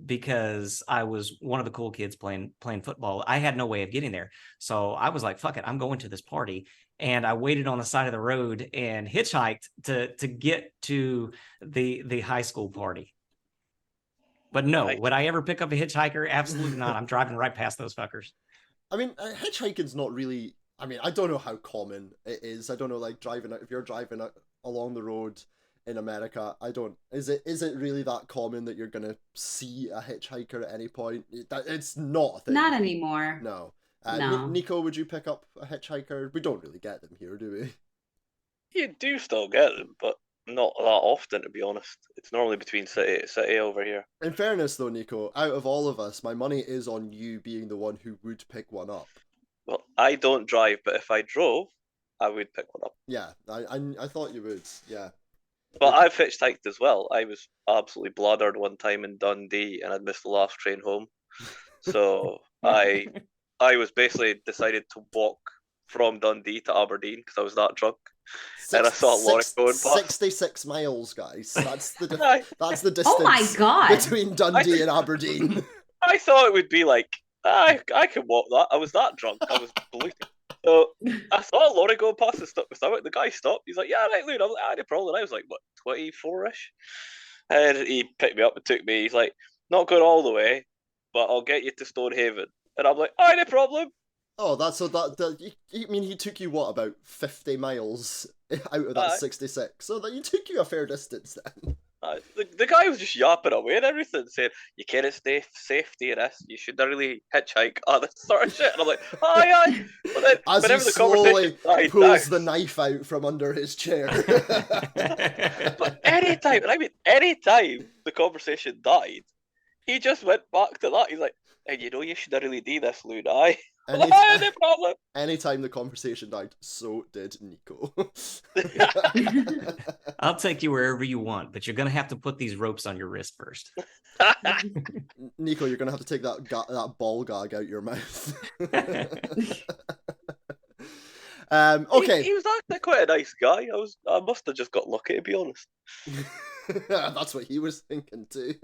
because I was one of the cool kids playing football. I had no way of getting there, so I was like, "Fuck it, I'm going to this party." And I waited on the side of the road and hitchhiked to get to the high school party. But no, Right. would I ever pick up a hitchhiker? Absolutely not. I'm driving right past those fuckers. I mean, hitchhiking's not really. I mean, I don't know how common it is. I don't know, like if you're driving along the road in America. I don't. Is it really that common that you're gonna see a hitchhiker at any point? It's not a thing. Not anymore. No. No. Nico, would you pick up a hitchhiker? We don't really get them here, do we? You do still get them, but not that often, to be honest. It's normally between city to city over here. In fairness, though, Nico, out of all of us, my money is on you being the one who would pick one up. Well, I don't drive, but if I drove, I would pick one up. Yeah, I thought you would. Yeah. But I've hitchhiked as well. I was absolutely bladdered one time in Dundee, and I'd missed the last train home. So I was basically decided to walk from Dundee to Aberdeen because I was that drunk. And I saw a lorry going past. 66 miles, guys. That's the distance. Oh my God. Between Dundee and Aberdeen. I thought it would be like, I can walk that. I was that drunk. I was polluted. So I saw a lorry going past and stuff. The guy stopped. He's like, "Yeah, right, Lou." I was like, "No problem." I was like, what, 24-ish? And he picked me up and took me. He's like, "Not going all the way, but I'll get you to Stonehaven." And I'm like, "Oh, no problem." Oh, that's so that I mean, he took you what, about 50 miles out of that 66. So that he took you a fair distance then. The guy was just yapping away and everything, saying, "You can't stay safe to this. You should really hitchhike." This sort of shit. And I'm like, "Aye." But then, As he whenever the slowly conversation died pulls down, the knife out from under his chair. but anytime the conversation died, he just went back to that. He's like, "And you know, you should really do this, Lou." Aye. No problem. Anytime the conversation died, so did Nico. I'll take you wherever you want, but you're gonna have to put these ropes on your wrist first. Nico, you're gonna have to take that ball gag out your mouth. Okay. He was actually quite a nice guy. I must have just got lucky, to be honest. That's what he was thinking too.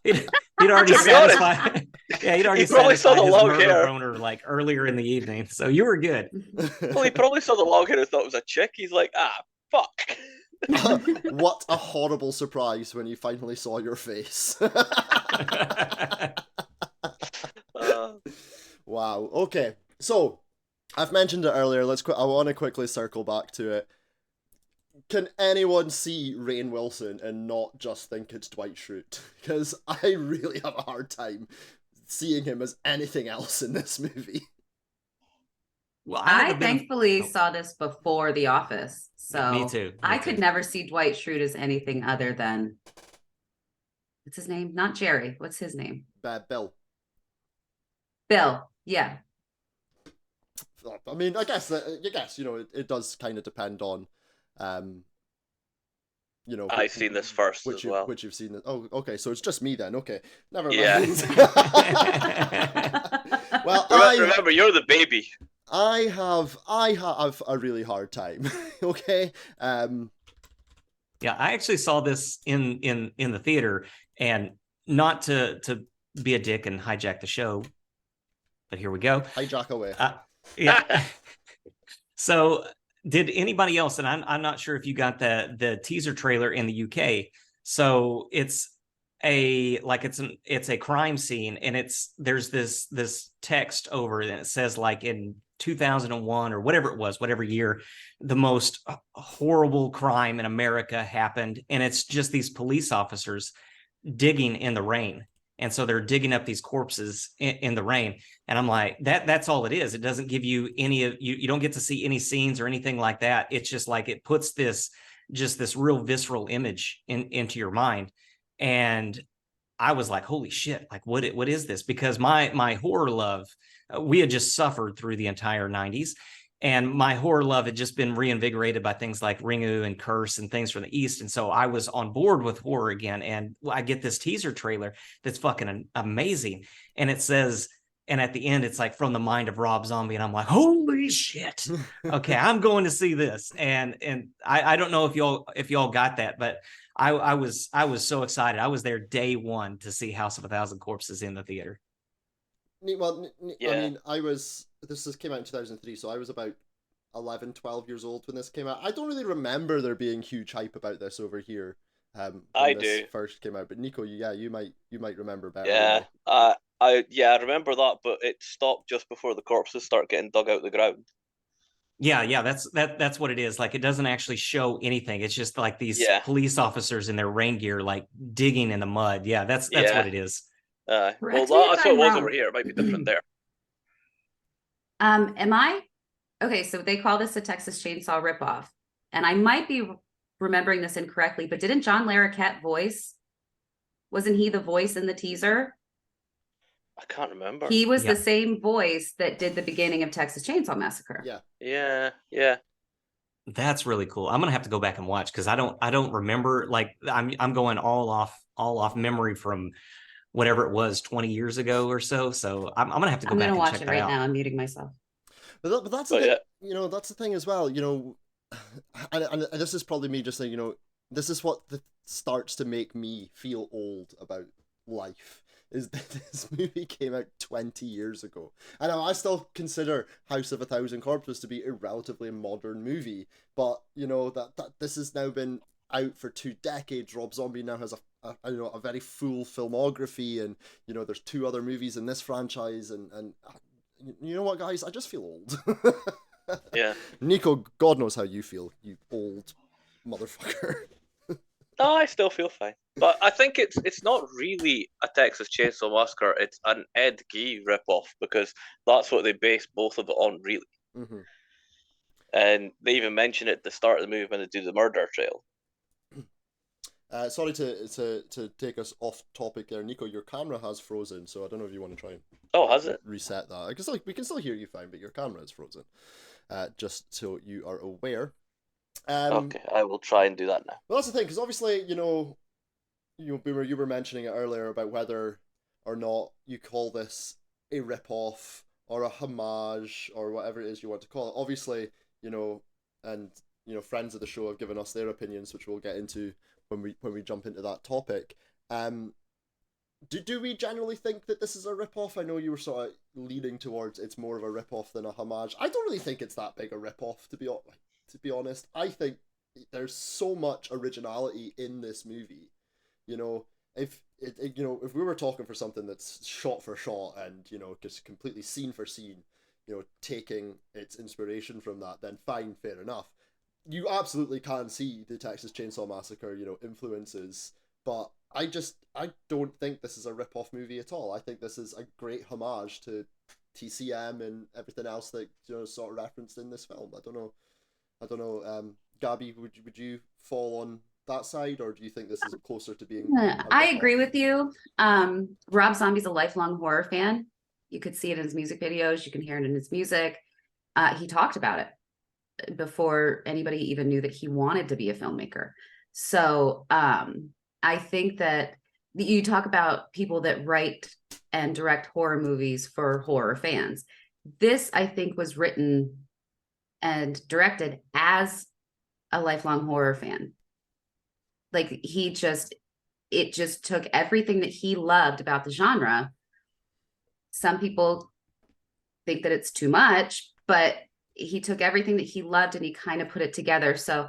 He'd already satisfied. Yeah, he'd already probably saw satisfied the his long murder hair owner like earlier in the evening, so you were good. Well, he probably saw the long hair and thought it was a chick. He's like, "Ah, fuck." What a horrible surprise when you finally saw your face. Uh, Wow. Okay. So, I've mentioned it earlier. I want to quickly circle back to it. Can anyone see Rainn Wilson and not just think it's Dwight Schrute? Because I really have a hard time seeing him as anything else in this movie. Well, I thankfully saw this before The Office, so Yeah, me too. I could never see Dwight Schrute as anything other than, what's his name? Not Jerry. What's his name? Bill. Bill. Yeah. I mean, I guess it does kind of depend on, I've seen this first as well. Which you've seen. Oh, okay, so it's just me then. Okay, never mind. Yeah. Well, remember, you're the baby. I have a really hard time. Okay. Yeah, I actually saw this in the theater, and not to be a dick and hijack the show, but here we go. Hijack away. Yeah. So, did anybody else? And I'm not sure if you got the teaser trailer in the UK. So it's a crime scene, and there's this text over it, and it says like in 2001 or whatever it was, whatever year, the most horrible crime in America happened, and it's just these police officers digging in the rain. And so they're digging up these corpses in the rain. And I'm like, that's all it is. It doesn't give you you don't get to see any scenes or anything like that. It's just like it puts this real visceral image into your mind. And I was like, holy shit, like what is this? Because my horror love, we had just suffered through the entire 90s. And my horror love had just been reinvigorated by things like Ringu and Curse and things from the East. And so I was on board with horror again. And I get this teaser trailer that's fucking amazing. And it says, and at the end, it's like from the mind of Rob Zombie. And I'm like, holy shit. Okay, I'm going to see this. And I don't know if y'all got that, but I was so excited. I was there day one to see House of a Thousand Corpses in the theater. Well, Yeah. I mean, this came out in 2003, so I was about 11, 12 years old when this came out. I don't really remember there being huge hype about this over here. I this do. First came out, but Nico, you might remember better. Yeah. I remember that, but it stopped just before the corpses start getting dug out of the ground. Yeah, that's what it is. Like, it doesn't actually show anything. It's just like these police officers in their rain gear, like digging in the mud. Yeah, that's what it is. Well, that's what it was over here. It might be different there. Am I? Okay, so they call this a Texas Chainsaw ripoff, and I might be remembering this incorrectly, but didn't John Larroquette wasn't he the voice in the teaser? I can't remember. He was the same voice that did the beginning of Texas Chainsaw Massacre. Yeah. That's really cool. I'm gonna have to go back and watch, because I don't remember. Like, I'm going all off memory from whatever it was 20 years ago or so. So I'm gonna have to go back and check that out. I'm gonna watch it right now. I'm muting myself. But that's the thing, that's the thing as well. And this is probably me just saying, this is what starts to make me feel old about life. Is that this movie came out 20 years ago. And I still consider House of a Thousand Corpses to be a relatively modern movie, but that this has now been out for 2 decades. Rob Zombie now has a very full filmography, and there's 2 other movies in this franchise, and you know what, guys, I just feel old. Yeah. Nico, God knows how you feel, you old motherfucker. No, I still feel fine. But I think it's not really a Texas Chainsaw Massacre. It's an Ed Gein ripoff, because that's what they base both of it on, really. Mm-hmm. And they even mention it at the start of the movie when they do the murder trail. Sorry to take us off topic there, Nico. Your camera has frozen, so I don't know if you want to try and has it? Reset that. We can still hear you fine, but your camera is frozen. Just so you are aware. Okay, I will try and do that now. Well, that's the thing, because obviously, Boomer, you were mentioning it earlier about whether or not you call this a rip-off or a homage or whatever it is you want to call it. Obviously, friends of the show have given us their opinions, which we'll get into when we jump into that topic. Do we generally think that this is a rip-off? I know you were sort of leaning towards it's more of a rip-off than a homage. I don't really think it's that big a rip-off, to be honest. I think there's so much originality in this movie. You know, if we were talking for something that's shot for shot and just completely scene for scene, taking its inspiration from that, then fine, fair enough. You absolutely can see the Texas Chainsaw Massacre, influences, but I don't think this is a rip-off movie at all. I think this is a great homage to TCM and everything else that sort of referenced in this film. I don't know. Gabby, would you fall on that side, or do you think this is closer to being? I agree with you. Rob Zombie's a lifelong horror fan. You could see it in his music videos. You can hear it in his music. He talked about it before anybody even knew that he wanted to be a filmmaker. So I think that you talk about people that write and direct horror movies for horror fans. This, I think, was written and directed as a lifelong horror fan. Like it just took everything that he loved about the genre. Some people think that it's too much, but he took everything that he loved and he kind of put it together. So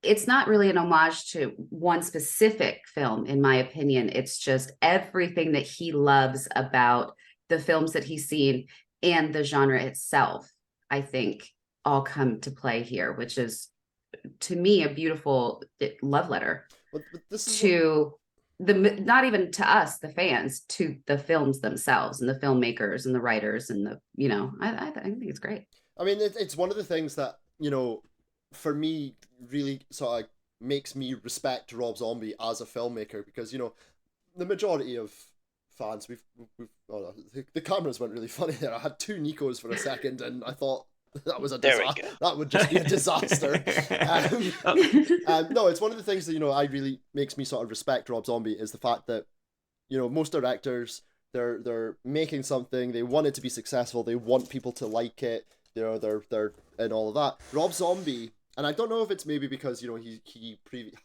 it's not really an homage to one specific film, in my opinion. It's just everything that he loves about the films that he's seen and the genre itself, I think, all come to play here, which is, to me, a beautiful love letter but this is to not even to us, the fans, to the films themselves and the filmmakers and the writers and I think it's great. I mean, it's one of the things that, for me, really sort of makes me respect Rob Zombie as a filmmaker, because, the majority of fans, the cameras went really funny there. I had two Nikos for a second, and I thought that was a disaster. That would just be a disaster. No, it's one of the things that, I really makes me sort of respect Rob Zombie, is the fact that, most directors, they're making something, they want it to be successful, they want people to like it, they're and all of that. Rob Zombie, and I don't know if it's maybe because he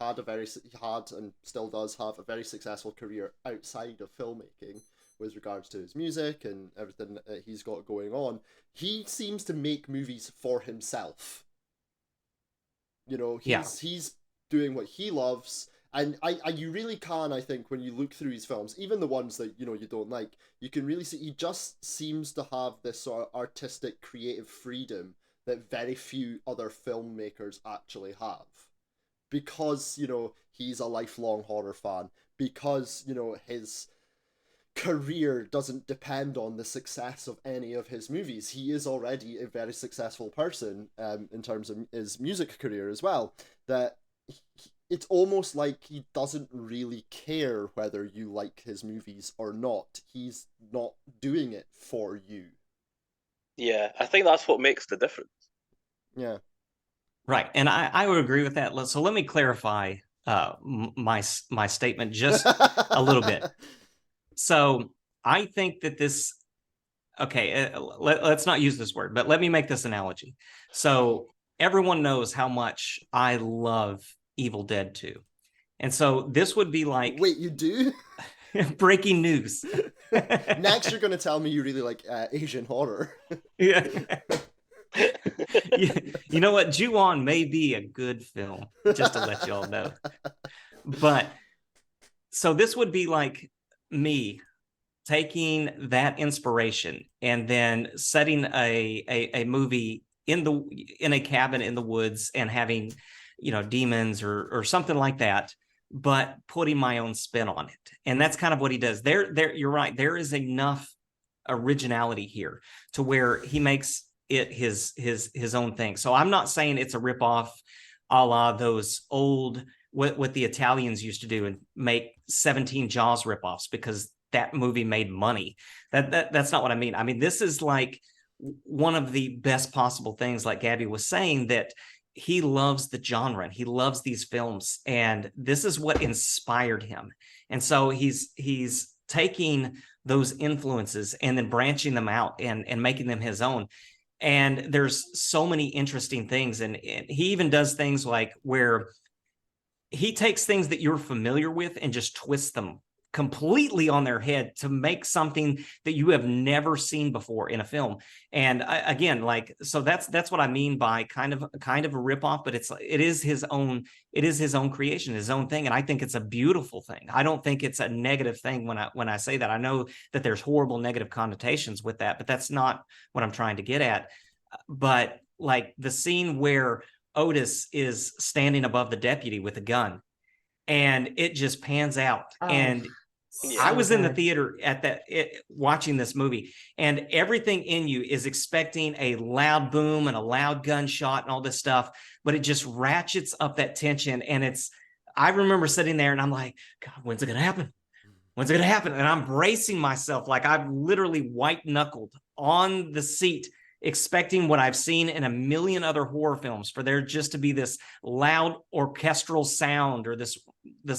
had and still does have a very successful career outside of filmmaking with regards to his music and everything that he's got going on. He seems to make movies for himself. He's doing what he loves. And you really can, I think, when you look through his films, even the ones that, you don't like, you can really see he just seems to have this sort of artistic, creative freedom that very few other filmmakers actually have. Because, he's a lifelong horror fan. Because, his career doesn't depend on the success of any of his movies. He is already a very successful person in terms of his music career as well. That it's almost like he doesn't really care whether you like his movies or not. He's not doing it for you. Yeah, I think that's what makes the difference. Yeah. Right. And I would agree with that. So let me clarify my statement just a little bit. So I think that this, okay, let's not use this word, but let me make this analogy. So everyone knows how much I love Evil Dead 2. And so this would be like... Wait, you do? Breaking news. Next, you're going to tell me you really like Asian horror. Yeah. You know what? Ju-on may be a good film, just to let you all know. But, so this would be like me taking that inspiration and then setting a movie in a cabin in the woods and having demons or something like that, but putting my own spin on it. And that's kind of what he does. There, you're right. There is enough originality here to where he makes it his own thing. So I'm not saying it's a ripoff a la those old, what the Italians used to do and make 17 Jaws ripoffs because that movie made money. That's not what I mean. I mean, this is like one of the best possible things, like Gabby was saying, that he loves the genre and he loves these films, and this is what inspired him. And so he's taking those influences and then branching them out and making them his own. And there's so many interesting things. And he even does things like where he takes things that you're familiar with and just twists them completely on their head to make something that you have never seen before in a film. And again, like, so that's what I mean by kind of a ripoff, but it is his own creation, his own thing. And I think it's a beautiful thing. I don't think it's a negative thing when I say that. I know that there's horrible negative connotations with that, but that's not what I'm trying to get at. But like the scene where Otis is standing above the deputy with a gun, and it just pans out. And I was in the theater at watching this movie, and everything in you is expecting a loud boom and a loud gunshot and all this stuff, but it just ratchets up that tension. And I remember sitting there and I'm like, God, when's it going to happen? When's it going to happen? And I'm bracing myself, like I've literally white knuckled on the seat, expecting what I've seen in a million other horror films, for there just to be this loud orchestral sound or this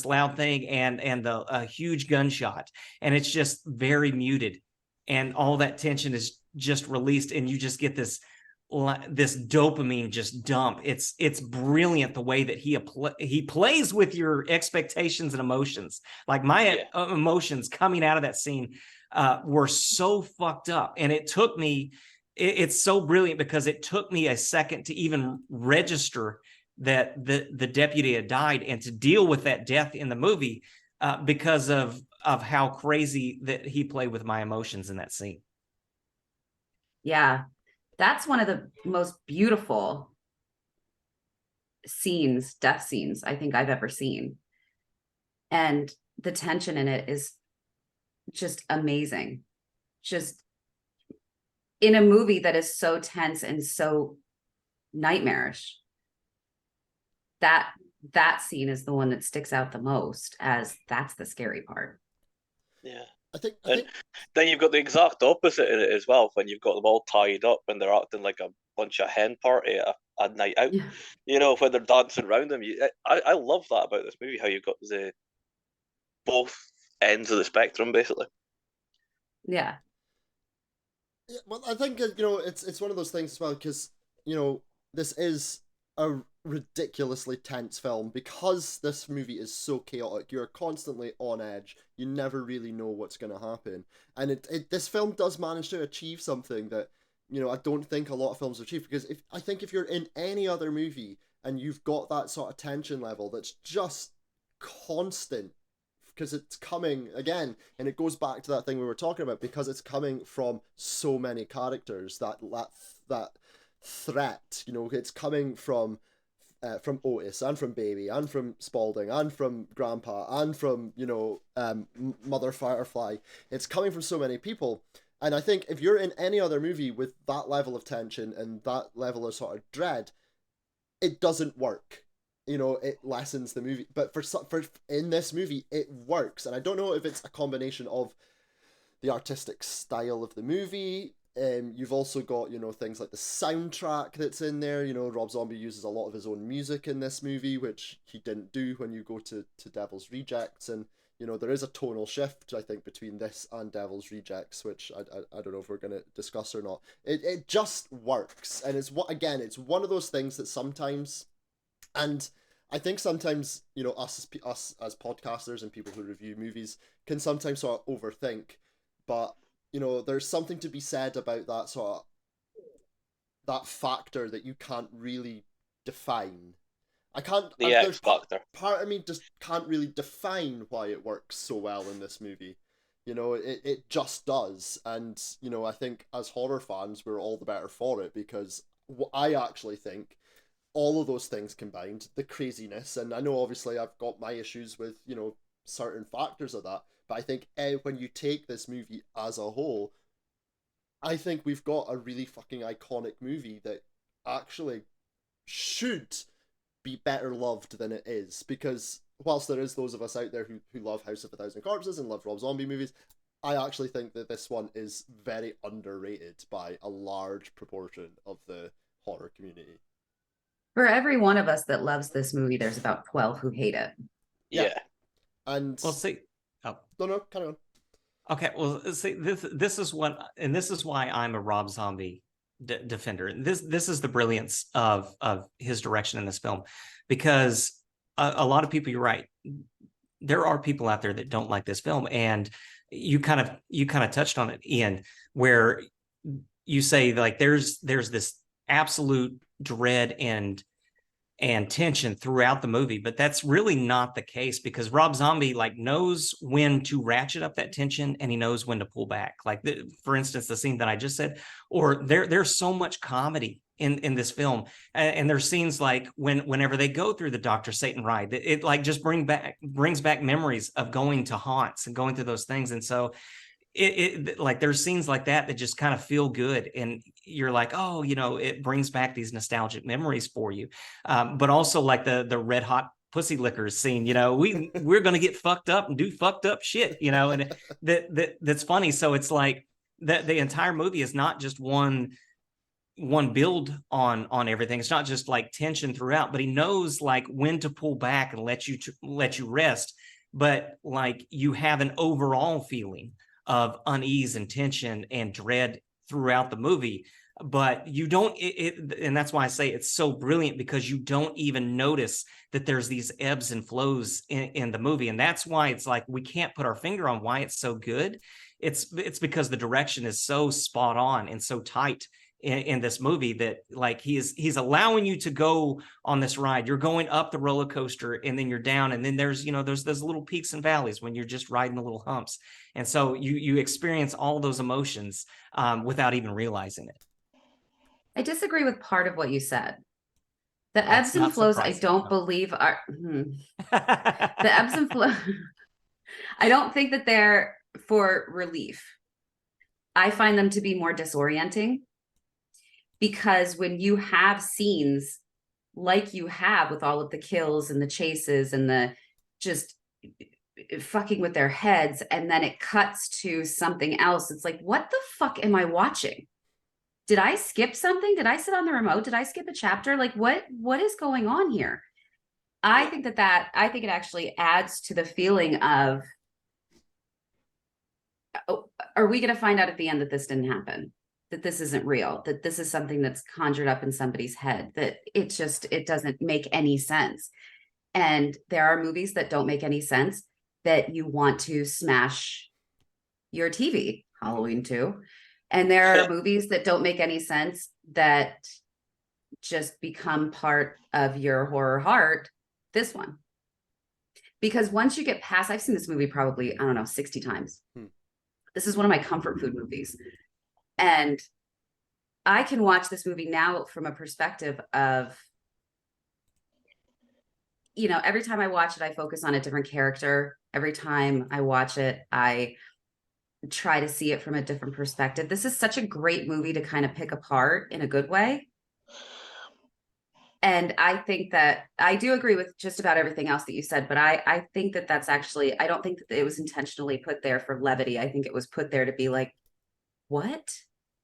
loud thing and a huge gunshot. And it's just very muted. And all that tension is just released, and you just get this dopamine just dump. It's brilliant the way that he plays with your expectations and emotions. Like my emotions coming out of that scene were so fucked up. And it took me, it's so brilliant because it took me a second to even register that the deputy had died and to deal with that death in the movie because of how crazy that he played with my emotions in that scene. Yeah, that's one of the most beautiful death scenes I think I've ever seen. And the tension in it is just amazing. Just in a movie that is so tense and so nightmarish, that scene is the one that sticks out the most, as that's the scary part. Yeah. I think then you've got the exact opposite in it as well, when you've got them all tied up and they're acting like a bunch of hen party at a night out. Yeah. You know, when they're dancing around them. I love that about this movie, how you've got both ends of the spectrum, basically. Yeah. Yeah, well, I think it's one of those things as well, because this is a ridiculously tense film. Because this movie is so chaotic, you're constantly on edge. You never really know what's going to happen, and this film does manage to achieve something that I don't think a lot of films achieve. Because if you're in any other movie and you've got that sort of tension level that's just constant, because it's coming again, and it goes back to that thing we were talking about, because it's coming from so many characters, that threat, it's coming from Otis, and from Baby, and from Spaulding, and from Grandpa, and from Mother Firefly. It's coming from so many people, and I think if you're in any other movie with that level of tension and that level of sort of dread, it doesn't work. It lessens the movie, but for in this movie it works. And I don't know if it's a combination of the artistic style of the movie. You've also got things like the soundtrack that's in there. Rob Zombie uses a lot of his own music in this movie, which he didn't do when you go to Devil's Rejects. And there is a tonal shift, I think, between this and Devil's Rejects, which I don't know if we're going to discuss or not. It just works, and it's one of those things that sometimes. And I think sometimes, us as podcasters and people who review movies can sometimes sort of overthink, but there's something to be said about that factor that you can't really define. The X factor. Part of me just can't really define why it works so well in this movie. It just does, and I think as horror fans we're all the better for it, because I actually think all of those things combined, the craziness, and I know obviously I've got my issues with certain factors of that, but I think when you take this movie as a whole, I think we've got a really fucking iconic movie that actually should be better loved than it is. Because whilst there is those of us out there who love House of a Thousand Corpses and love Rob Zombie movies, I actually think that this one is very underrated by a large proportion of the horror community. For every one of us that loves this movie, there's about 12 who hate it. Yeah. And Well, see, no, carry on. Okay, well, see, this is why I'm a Rob Zombie defender. This is the brilliance of his direction in this film, because a lot of people, you're right, there are people out there that don't like this film, and you kind of touched on it, Ian, where you say like there's this absolute dread and tension throughout the movie, but that's really not the case, because Rob Zombie like knows when to ratchet up that tension and he knows when to pull back. Like for instance, the scene that I just said, or there's so much comedy in this film, and there's scenes like whenever they go through the Dr. Satan ride, it like just brings back memories of going to haunts and going through those things, and so it like there's scenes like that just kind of feel good, and you're like, oh, it brings back these nostalgic memories for you. But also like the red hot pussy lickers scene, we're gonna get fucked up and do fucked up shit, and that's funny. So it's like that the entire movie is not just one build on everything. It's not just like tension throughout, but he knows like when to pull back and let you rest, but like you have an overall feeling of unease and tension and dread throughout the movie, but you don't and that's why I say it's so brilliant, because you don't even notice that there's these ebbs and flows in the movie. And that's why it's like we can't put our finger on why it's so good. It's because the direction is so spot on and so tight in this movie, that like he's allowing you to go on this ride. You're going up the roller coaster and then you're down, and then there's those little peaks and valleys when you're just riding the little humps, and so you experience all those emotions without even realizing it. I disagree with part of what you said. The That's ebbs and not flows I surprising. don't believe are the ebbs and flows. I don't think that they're for relief. I find them to be more disorienting, because when you have scenes like you have with all of the kills and the chases and the just fucking with their heads, and then it cuts to something else, it's like, what the fuck am I watching? Did I skip something? Did I sit on the remote? Did I skip a chapter? Like what is going on here? I think it actually adds to the feeling of, oh, are we going to find out at the end that this didn't happen? That this isn't real, that this is something that's conjured up in somebody's head, that it doesn't make any sense. And there are movies that don't make any sense that you want to smash your TV, Halloween 2. And there are movies that don't make any sense that just become part of your horror heart, this one. Because once you get past, I've seen this movie probably, I don't know, 60 times. This is one of my comfort food movies. And I can watch this movie now from a perspective of, every time I watch it, I focus on a different character. Every time I watch it, I try to see it from a different perspective. This is such a great movie to kind of pick apart in a good way. And I think that I do agree with just about everything else that you said, but I think that that's actually, I don't think that it was intentionally put there for levity. I think it was put there to be like, what?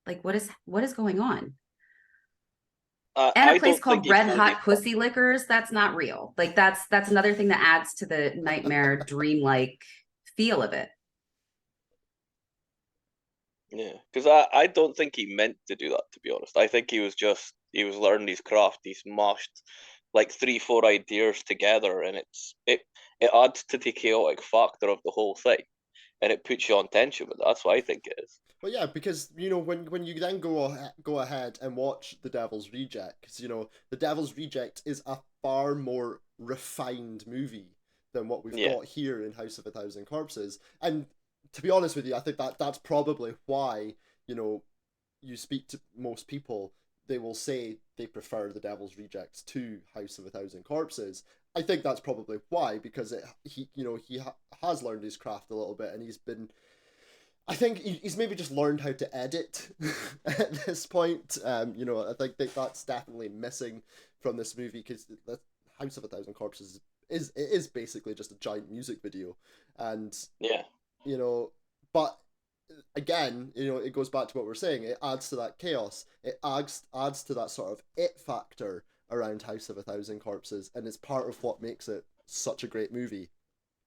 Like, what is going on? And a place called Red Hot Pussy Lickers, that's not real. Like that's another thing that adds to the nightmare dreamlike feel of it. Yeah, because I don't think he meant to do that, to be honest. I think he was learning his craft. He's mashed like 3-4 ideas together, and it adds to the chaotic factor of the whole thing, and it puts you on tension. But that's what I think it is. Well, yeah, because when you then go ahead and watch The Devil's Reject, because The Devil's Reject is a far more refined movie than what we've got here in House of a Thousand Corpses. And to be honest with you, I think that's probably why you speak to most people, they will say they prefer The Devil's Reject to House of a Thousand Corpses. I think that's probably why, because he has learned his craft a little bit, and I think he's maybe just learned how to edit at this point. I think that's definitely missing from this movie, because the House of a Thousand Corpses is basically just a giant music video, and but again, it goes back to what we're saying. It adds to that chaos. It adds to that sort of it factor around House of a Thousand Corpses, and it's part of what makes it such a great movie,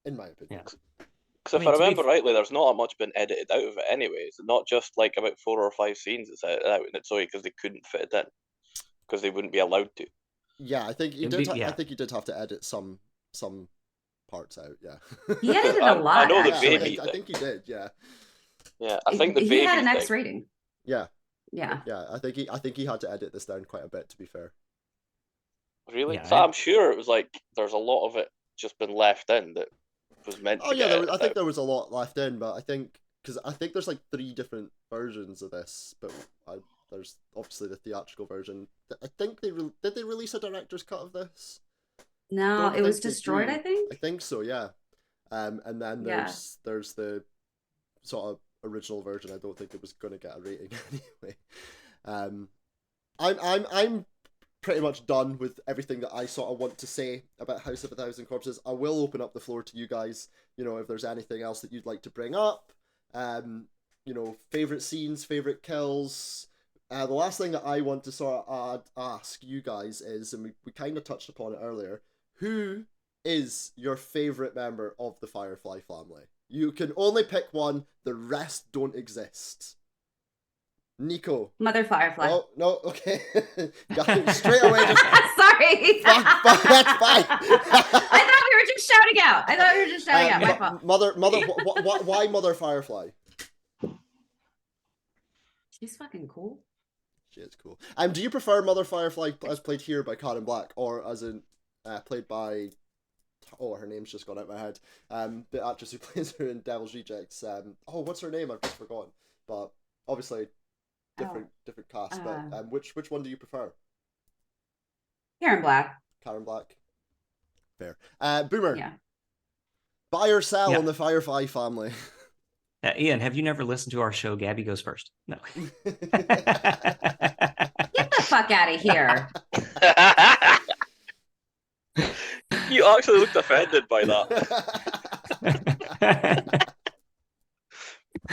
in my opinion. Yeah. Because if I remember rightly, there's not much been edited out of it anyway. It's not just like about 4 or 5 scenes that's out in it, sorry, because they couldn't fit it in, because they wouldn't be allowed to. Yeah, I think he did. I think he did have to edit some parts out. Yeah, He edited a I lot. know the Actually, baby I think he did. Yeah, Yeah, I think the he baby had an thing. X rating. yeah, Yeah. yeah. I think he had to edit this down quite a bit, to be fair. Really? Yeah, So I'm sure it was like there's a lot of it just been left in that was meant Oh to yeah, get I edited think out. there was a lot left in, but I think because I think there's like 3 different versions of this, but there's obviously the theatrical version. I think did they release a director's cut of this? No, Don't it was think they destroyed, do. I think. I think so, yeah. And then Yeah. there's the sort of original version. I don't think it was gonna get a rating anyway. Um, I'm pretty much done with everything that I sort of want to say about House of a Thousand Corpses. I will open up the floor to you guys. You know, if there's anything else that you'd like to bring up. You know, favorite scenes, favorite kills. The last thing that I want to sort of ask you guys is, and we kind of touched upon it earlier, who is your favorite member of the Firefly family? You can only pick one. The rest don't exist. Nico. Mother Firefly. Oh, no, okay. Straight away just... Sorry. Fuck, that's fine. I thought we were just shouting out. My fault. Why Mother Firefly? She's fucking cool. She is cool. Do you prefer Mother Firefly as played here by Karen Black, or as in played by... Oh, her name's just gone out of my head. The actress who plays her in Devil's Rejects. What's her name? I've just forgotten. But obviously... different cast, but which one do you prefer? Karen Black. Karen Black. Fair. Boomer. Yeah. Buy or sell Yeah. on the Firefly family. Ian, have you never listened to our show? Gabby Goes First. No. Get the fuck out of here. You actually looked offended by that.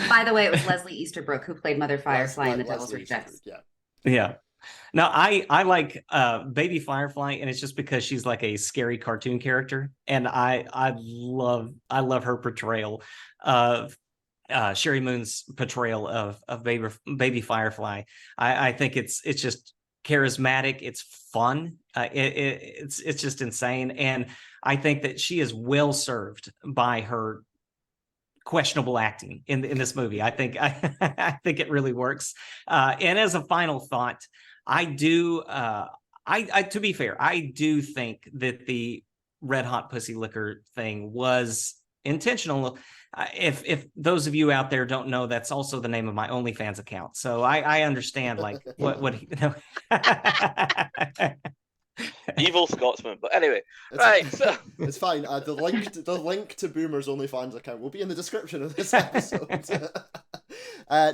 By the way, it was Leslie Easterbrook who played Mother Firefly in The Devil's Rejects. Yeah. Yeah. No, I like Baby Firefly, and it's just because she's like a scary cartoon character, and I love her portrayal of Sherry Moon's portrayal of Baby Firefly. I think it's just charismatic. It's fun. It's just insane, and I think that she is well served by her questionable acting in this movie. I think I think it really works. And as a final thought, I do. I to be fair, I do think that the Red Hot Pussy Liquor thing was intentional. If those of you out there don't know, that's also the name of my OnlyFans account. So I understand like what you know. Evil Scotsman. But anyway, right. So it's fine. The link to Boomer's OnlyFans account will be in the description of this episode.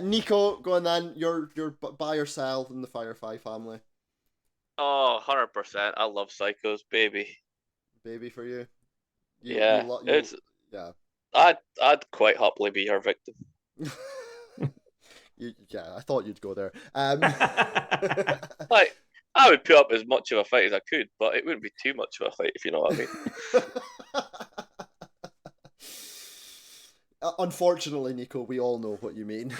Nico, go on then. Your buy or sell in the Firefly family. Oh, 100%. I love Psychos, baby. Baby for you. Yeah, it's yeah. I'd quite happily be her victim. Yeah, I thought you'd go there. Like, I would put up as much of a fight as I could, but it wouldn't be too much of a fight, if you know what I mean. Unfortunately, Nico, we all know what you mean.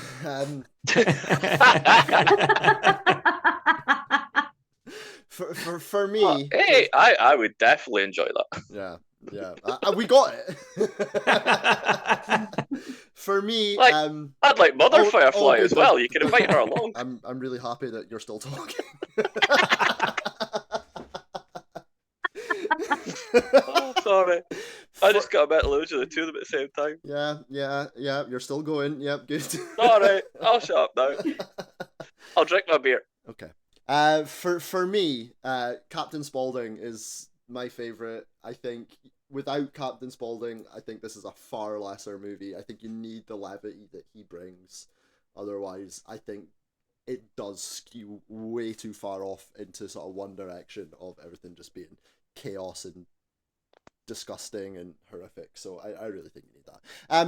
For me, hey, I would definitely enjoy that. Yeah, we got it. For me, like, I'd like Mother Firefly as well. You can invite her along. I'm really happy that you're still talking. Oh, sorry. I just got a mental image of the two of them at the same time. Yeah. You're still going. Yep, good. Alright, I'll shut up now. I'll drink my beer. Okay. For me, Captain Spaulding is my favorite. I think without Captain Spaulding, I think this is a far lesser movie. I think you need the levity that he brings. Otherwise, I think it does skew way too far off into sort of one direction of everything just being chaos and disgusting and horrific. So I really think you need that.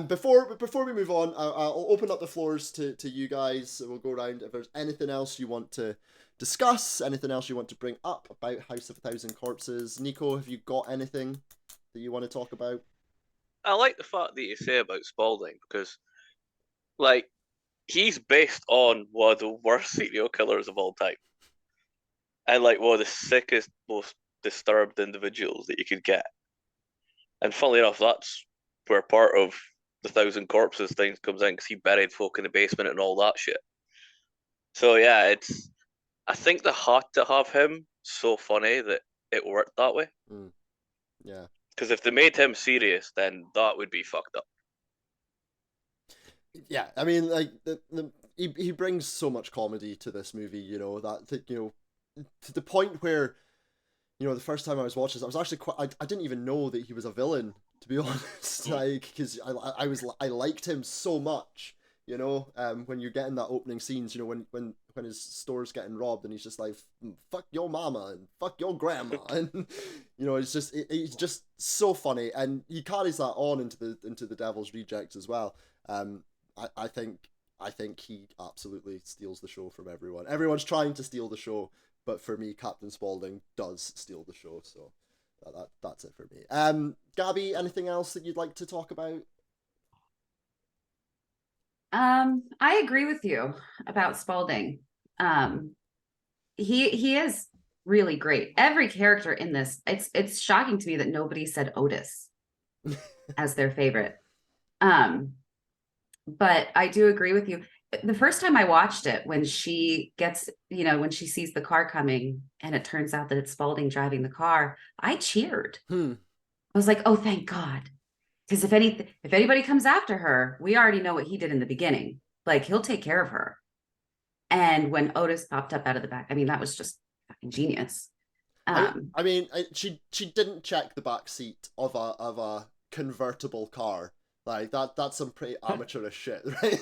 Before we move on, I'll open up the floors to you guys. We'll go around. If there's anything else you want to discuss, anything else you want to bring up about House of a Thousand Corpses, Nico, have you got anything that you want to talk about? I like the fact that you say about Spaulding because, like, he's based on one of the worst serial killers of all time, and like one of the sickest, most disturbed individuals that you could get. And funnily enough, that's where part of the Thousand Corpses thing comes in, because he buried folk in the basement and all that shit. So yeah, I think they had to have him so funny that it worked that way. Yeah. Because if they made him serious, then that would be fucked up. Yeah, I mean, like he brings so much comedy to this movie, you know, that you know, to the point where, you know, the first time I was watching this, I was actually quite, I didn't even know that he was a villain, to be honest, like, because I liked him so much, you know, when you're getting that opening scenes, you know, when his store's getting robbed and he's just like, fuck your mama and fuck your grandma, and you know, it's just he's just so funny, and he carries that on into the Devil's Rejects as well. I think he absolutely steals the show from everyone. Everyone's trying to steal the show, but for me, Captain Spaulding does steal the show. So that's it for me. Gabby, anything else that you'd like to talk about? I agree with you about Spaulding. He is really great. Every character in this, it's shocking to me that nobody said Otis as their favorite. But I do agree with you. The first time I watched it, when she gets, you know, when she sees the car coming and it turns out that it's Spaulding driving the car, I cheered. I was like, oh, thank God. Because if anybody comes after her, we already know what he did in the beginning. Like, he'll take care of her. And when Otis popped up out of the back, I mean, that was just fucking genius. I mean, she didn't check the back seat of a convertible car. Like that's some pretty amateurish shit, right?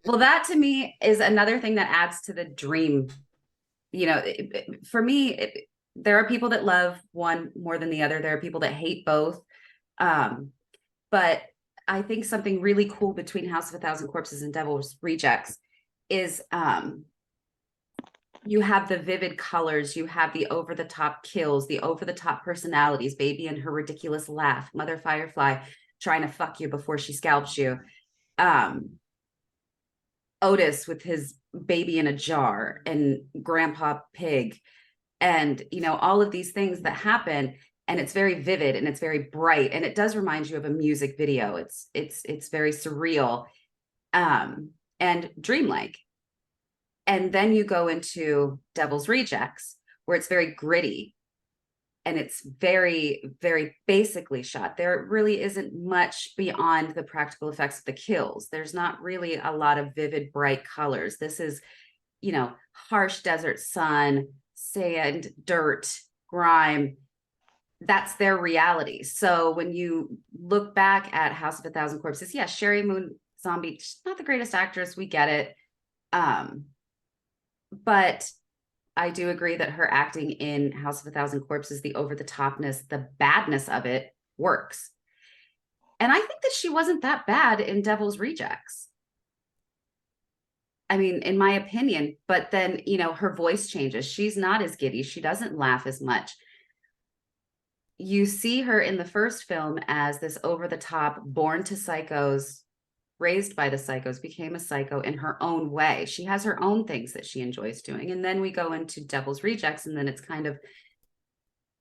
Well, that to me is another thing that adds to the dream. You know, for me, there are people that love one more than the other. There are people that hate both. But I think something really cool between House of a Thousand Corpses and Devil's Rejects is you have the vivid colors, you have the over-the-top kills, the over-the-top personalities, Baby and her ridiculous laugh, Mother Firefly trying to fuck you before she scalps you, Otis with his baby in a jar, and Grandpa Pig, and you know, all of these things that happen, and it's very vivid and it's very bright, and it does remind you of a music video. It's very surreal, and dreamlike. And then you go into Devil's Rejects, where it's very gritty and it's very, very basically shot. There really isn't much beyond the practical effects of the kills. There's not really a lot of vivid, bright colors. This is, you know, harsh desert sun, sand, dirt, grime. That's their reality. So when you look back at House of a Thousand Corpses, yes, Sherry Moon Zombie, she's not the greatest actress. We get it. But I do agree that her acting in House of a Thousand Corpses, the over-the-topness, the badness of it works. And I think that she wasn't that bad in Devil's Rejects. I mean, in my opinion, but then, you know, her voice changes. She's not as giddy. She doesn't laugh as much. You see her in the first film as this over-the-top, born to psychos, raised by the psychos, became a psycho in her own way. She has her own things that she enjoys doing. And then we go into Devil's Rejects, and then it's kind of,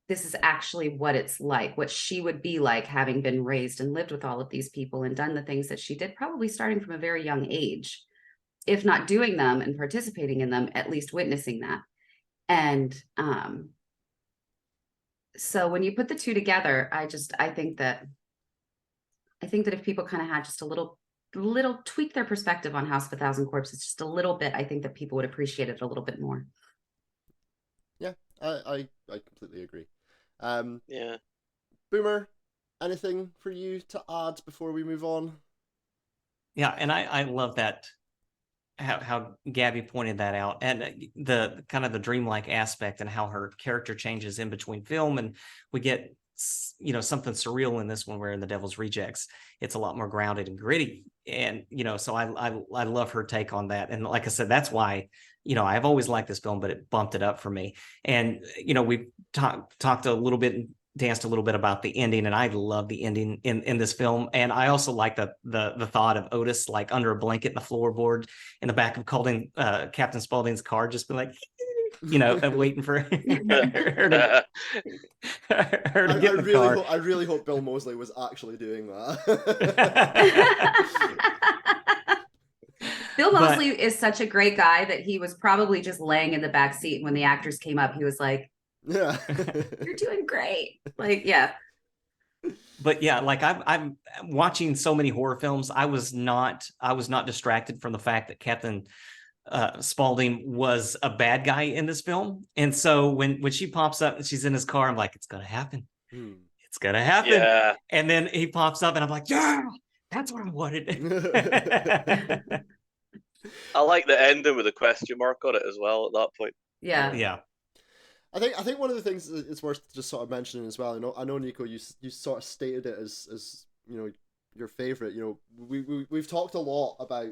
this is actually what it's like, what she would be like, having been raised and lived with all of these people and done the things that she did, probably starting from a very young age, if not doing them and participating in them, at least witnessing that. And so when you put the two together, I think that if people kind of had just a little tweak their perspective on House of a Thousand Corpses just a little bit, I think that people would appreciate it a little bit more. Yeah, I completely agree. Yeah. Boomer, anything for you to add before we move on? Yeah, and I love that, how Gabby pointed that out, and the kind of the dreamlike aspect and how her character changes in between film, and we get, you know, something surreal in this one, where in the Devil's Rejects it's a lot more grounded and gritty, and you know, so I love her take on that. And like I said, that's why, you know, I've always liked this film, but it bumped it up for me. And you know, we've talked a little bit, danced a little bit about the ending, and I love the ending in this film. And I also like the thought of Otis like under a blanket in the floorboard in the back of Captain Spaulding's car, just be like waiting for her to, her to get in the car. I really hope Bill Moseley was actually doing that. Bill Moseley is such a great guy that he was probably just laying in the back seat. And when the actors came up, he was like, yeah, you're doing great. Like, yeah. But yeah, like I'm watching so many horror films. I was not distracted from the fact that Captain Spaulding was a bad guy in this film. And so when she pops up and she's in his car, I'm like, it's gonna happen. It's gonna happen. Yeah. And then he pops up and I'm like, yeah, that's what I wanted. I like the ending with a question mark on it as well at that point. Yeah. Yeah. I think one of the things that it's worth just sort of mentioning as well. I know Nico, you sort of stated it as your favorite. We've talked a lot about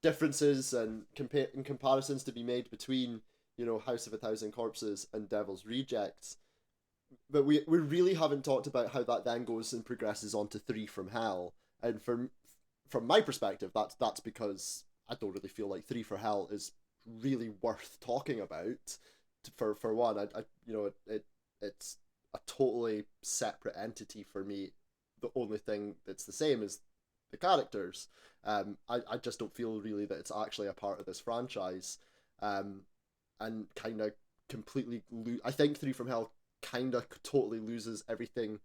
differences and comparisons to be made between House of a Thousand Corpses and Devil's Rejects, but we really haven't talked about how that then goes and progresses on to Three from Hell. And from my perspective, that's because I don't really feel like Three from Hell is really worth talking about. For one, it's a totally separate entity for me. The only thing that's the same is the characters. I just don't feel really that it's actually a part of this franchise, and kind of completely I think Three from Hell kind of totally loses everything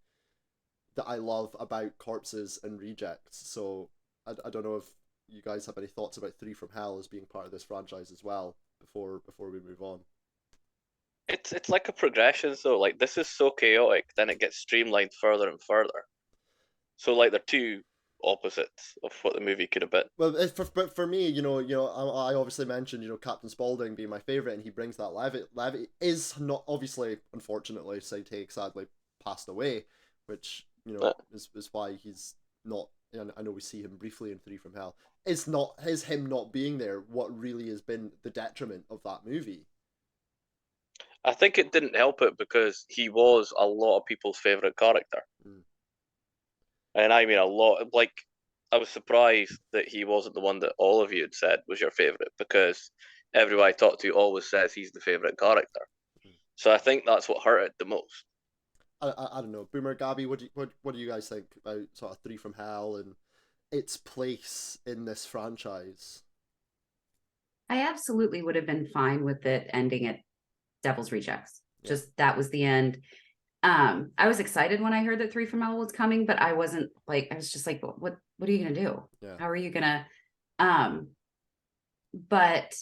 that I love about Corpses and Rejects. So I don't know if you guys have any thoughts about Three from Hell as being part of this franchise as well before we move on. It's like a progression, so like this is so chaotic, then it gets streamlined further and further. So like they're two opposites of what the movie could have been. Well, for me, I obviously mentioned Captain Spaulding being my favorite, and he brings that levity is not obviously, unfortunately, Saitake sadly passed away, which is why he's not. And I know we see him briefly in Three from Hell. It's not him not being there what really has been the detriment of that movie. I think it didn't help it because he was a lot of people's favourite character. And I mean a lot. Like, I was surprised that he wasn't the one that all of you had said was your favourite, because everyone I talk to always says he's the favourite character. So I think that's what hurt it the most. I don't know. Boomer, Gabby, what do you guys think about sort of Three from Hell and its place in this franchise? I absolutely would have been fine with it ending at Devil's Rejects. Just that was the end. I was excited when I heard that Three from Hell was coming, but I wasn't like, I was just like, what are you gonna do? Yeah. How are you gonna but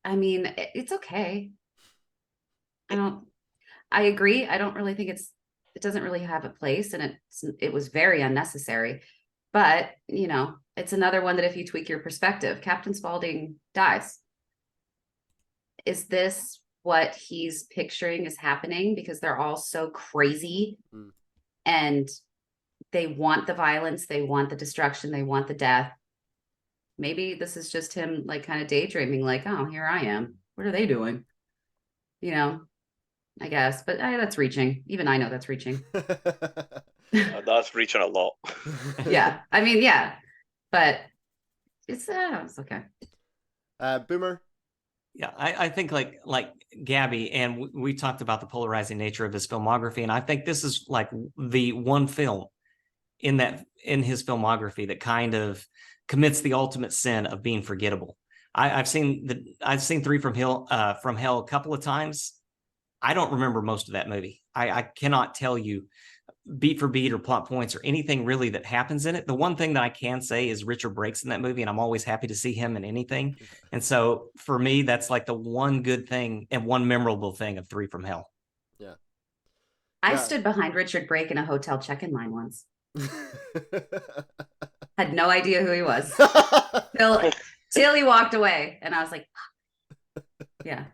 I mean, it's okay. I agree. I don't really think it doesn't really have a place, and it was very unnecessary. But it's another one that if you tweak your perspective, Captain Spaulding dies. Is this what he's picturing is happening? Because they're all so crazy and they want the violence, they want the destruction, they want the death. Maybe this is just him like kind of daydreaming, like, oh, here I am. What are they doing? I guess, but that's reaching. Even I know that's reaching. That's reaching a lot. Yeah. I mean, yeah, but it's okay. Boomer? Yeah, I think like Gabby, and we talked about the polarizing nature of his filmography, and I think this is like the one film in his filmography that kind of commits the ultimate sin of being forgettable. I've seen Three from Hell a couple of times. I don't remember most of that movie. I cannot tell you beat for beat or plot points or anything really that happens in it. The one thing that I can say is Richard Brake's in that movie, and I'm always happy to see him in anything. And so for me, that's like the one good thing and one memorable thing of Three from Hell. Yeah. I stood behind Richard Brake in a hotel check-in line once. Had no idea who he was till he walked away, and I was like, yeah.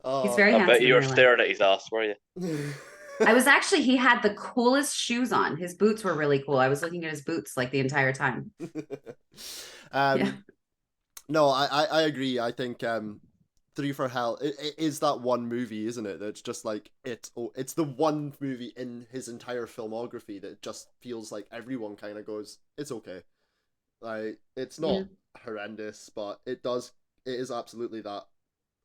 He's very handsome. I bet you were staring at his ass, were you? I was actually, he had the coolest shoes on. His boots were really cool. I was looking at his boots like the entire time. No, I agree. I think Three for Hell it is that one movie, isn't it? That's just like it's the one movie in his entire filmography that just feels like everyone kind of goes, it's okay. Like, it's not horrendous, but it is absolutely that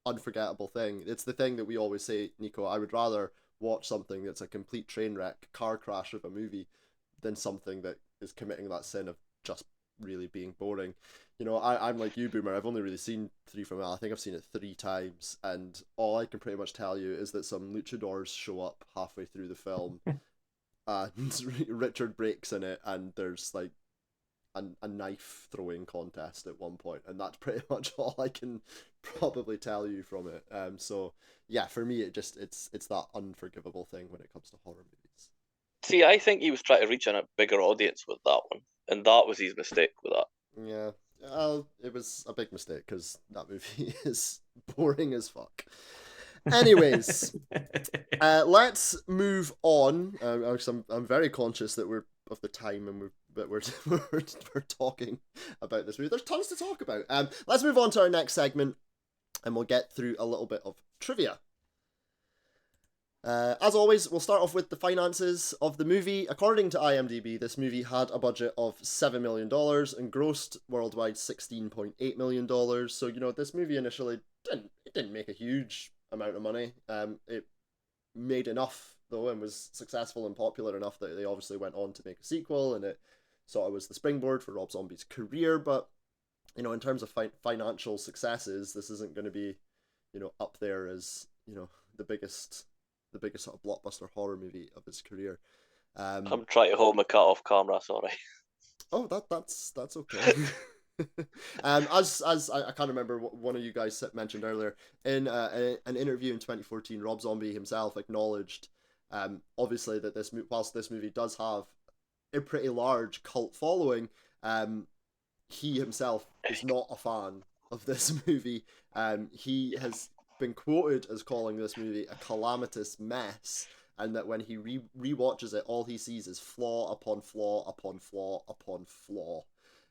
unforgettable thing. It's the thing that we always say, Nico. I would rather watch something that's a complete train wreck, car crash of a movie, than something that is committing that sin of just really being boring. You know, I'm like you, Boomer. I've only really seen Three from Hell. I think I've seen it 3 times, and all I can pretty much tell you is that some luchadors show up halfway through the film, and Richard breaks in it, and there's like a knife throwing contest at one point, and that's pretty much all I can probably tell you from it. So yeah, for me, it's that unforgivable thing when it comes to horror movies. See, I think he was trying to reach on a bigger audience with that one, and that was his mistake with that. Yeah, it was a big mistake because that movie is boring as fuck. Anyways, let's move on. I'm very conscious that we're of the time and we're talking about this movie. There's tons to talk about. Let's move on to our next segment, and we'll get through a little bit of trivia. As always, we'll start off with the finances of the movie. According to IMDb, this movie had a budget of $7 million and grossed worldwide $16.8 million. So, you know, this movie initially didn't make a huge amount of money. It made enough, though, and was successful and popular enough that they obviously went on to make a sequel, and it sort of was the springboard for Rob Zombie's career. But, you know, in terms of financial successes, this isn't going to be, you know, up there as, you know, the biggest sort of blockbuster horror movie of his career. I'm trying to hold my cut off camera, sorry. Oh, that's okay. As I can't remember what one of you guys mentioned earlier, in an interview in 2014, Rob Zombie himself acknowledged, obviously, that whilst this movie does have a pretty large cult following, he himself is not a fan of this movie. He has been quoted as calling this movie a calamitous mess, and that when he rewatches it, all he sees is flaw upon flaw upon flaw upon flaw.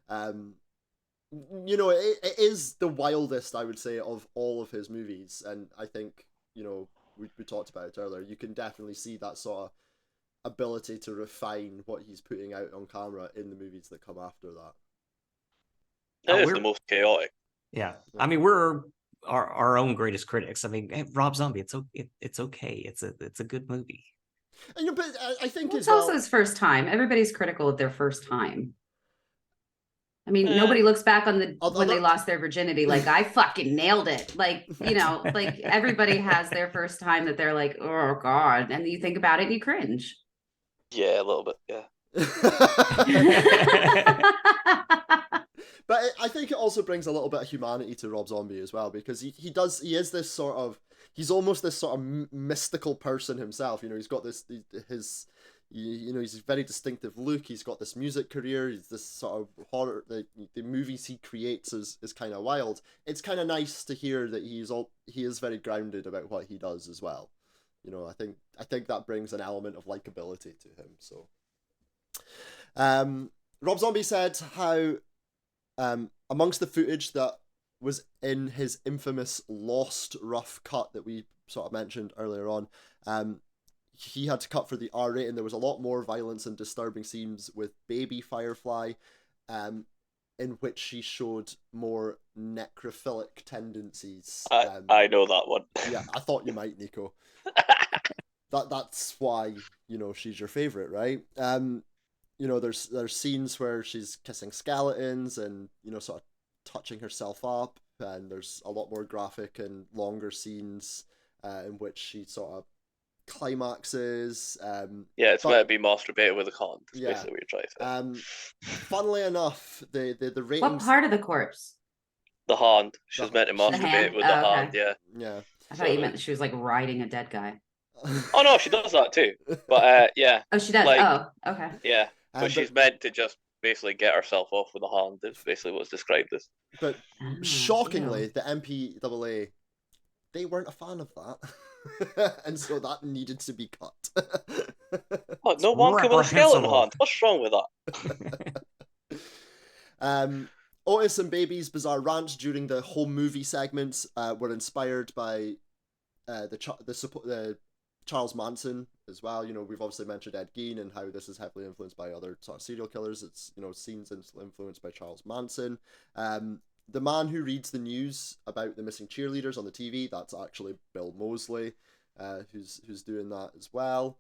You know, it is the wildest, I would say, of all of his movies, and I think, you know, we talked about it earlier, you can definitely see that sort of ability to refine what he's putting out on camera in the movies that come after that. It is the most chaotic. Yeah. I mean, we're our own greatest critics. I mean, hey, Rob Zombie, it's okay. It's a good movie. And, you know, but I think it's also his first time. Everybody's critical of their first time. I mean, nobody looks back on when they lost their virginity like, I fucking nailed it. Like, you know, like everybody has their first time that they're like, oh God, and you think about it and you cringe. Yeah, a little bit. Yeah. But I think it also brings a little bit of humanity to Rob Zombie as well, because he is this sort of, he's almost this sort of mystical person himself. You know, he's got he's a very distinctive look. He's got this music career. He's this sort of horror. The movies he creates is kind of wild. It's kind of nice to hear that he is very grounded about what he does as well. You know, I think that brings an element of likability to him. So, Rob Zombie said how, amongst the footage that was in his infamous lost rough cut that we sort of mentioned earlier on, he had to cut for the R rating. There was a lot more violence and disturbing scenes with baby Firefly, in which she showed more necrophilic tendencies. I know that one. Yeah, I thought you might, Nico. That's why, you know, she's your favorite, right? You know, there's scenes where she's kissing skeletons and, you know, sort of touching herself up, and there's a lot more graphic and longer scenes in which she sort of climaxes. Yeah, it's meant to be masturbated with a hand. That's basically what you're trying to say. Funnily enough, the ratings. What part of the corpse? The hand. She's meant to masturbate with the hand. Yeah. Yeah. I thought you meant that she was like riding a dead guy. Oh no, she does that too. But yeah. Oh, she does. Like, oh, okay. Yeah, but she's meant to just basically get herself off with a hand. Is basically what's described as. But shockingly, the MPAA, they weren't a fan of that, and so that needed to be cut. Oh, no one can with a skeleton hand. What's wrong with that? Otis and Baby's bizarre rants during the home movie segments were inspired by the Charles Manson as well. You know, we've obviously mentioned Ed Gein and how this is heavily influenced by other sort of serial killers. It's, you know, scenes influenced by Charles Manson. The man who reads the news about the missing cheerleaders on the TV, that's actually Bill Moseley, who's doing that as well.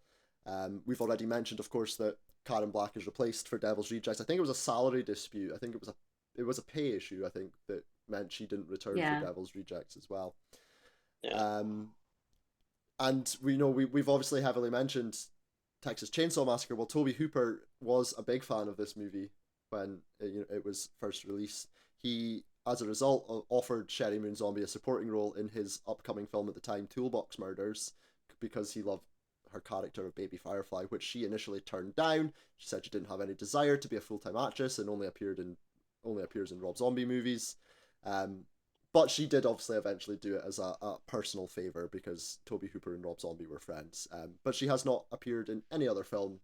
We've already mentioned, of course, that Karen Black is replaced for Devil's Rejects. I think it was a salary dispute. I think it was a pay issue, I think, that meant she didn't return for Devil's Rejects as well. Yeah. And we've obviously heavily mentioned Texas Chainsaw Massacre. Well, Tobe Hooper was a big fan of this movie when it was first released. He, as a result, offered Sherry Moon Zombie a supporting role in his upcoming film at the time, Toolbox Murders, because he loved her character of Baby Firefly, which she initially turned down. She said she didn't have any desire to be a full-time actress and only appears in Rob Zombie movies. But she did obviously eventually do it as a personal favour because Tobe Hooper and Rob Zombie were friends. But she has not appeared in any other film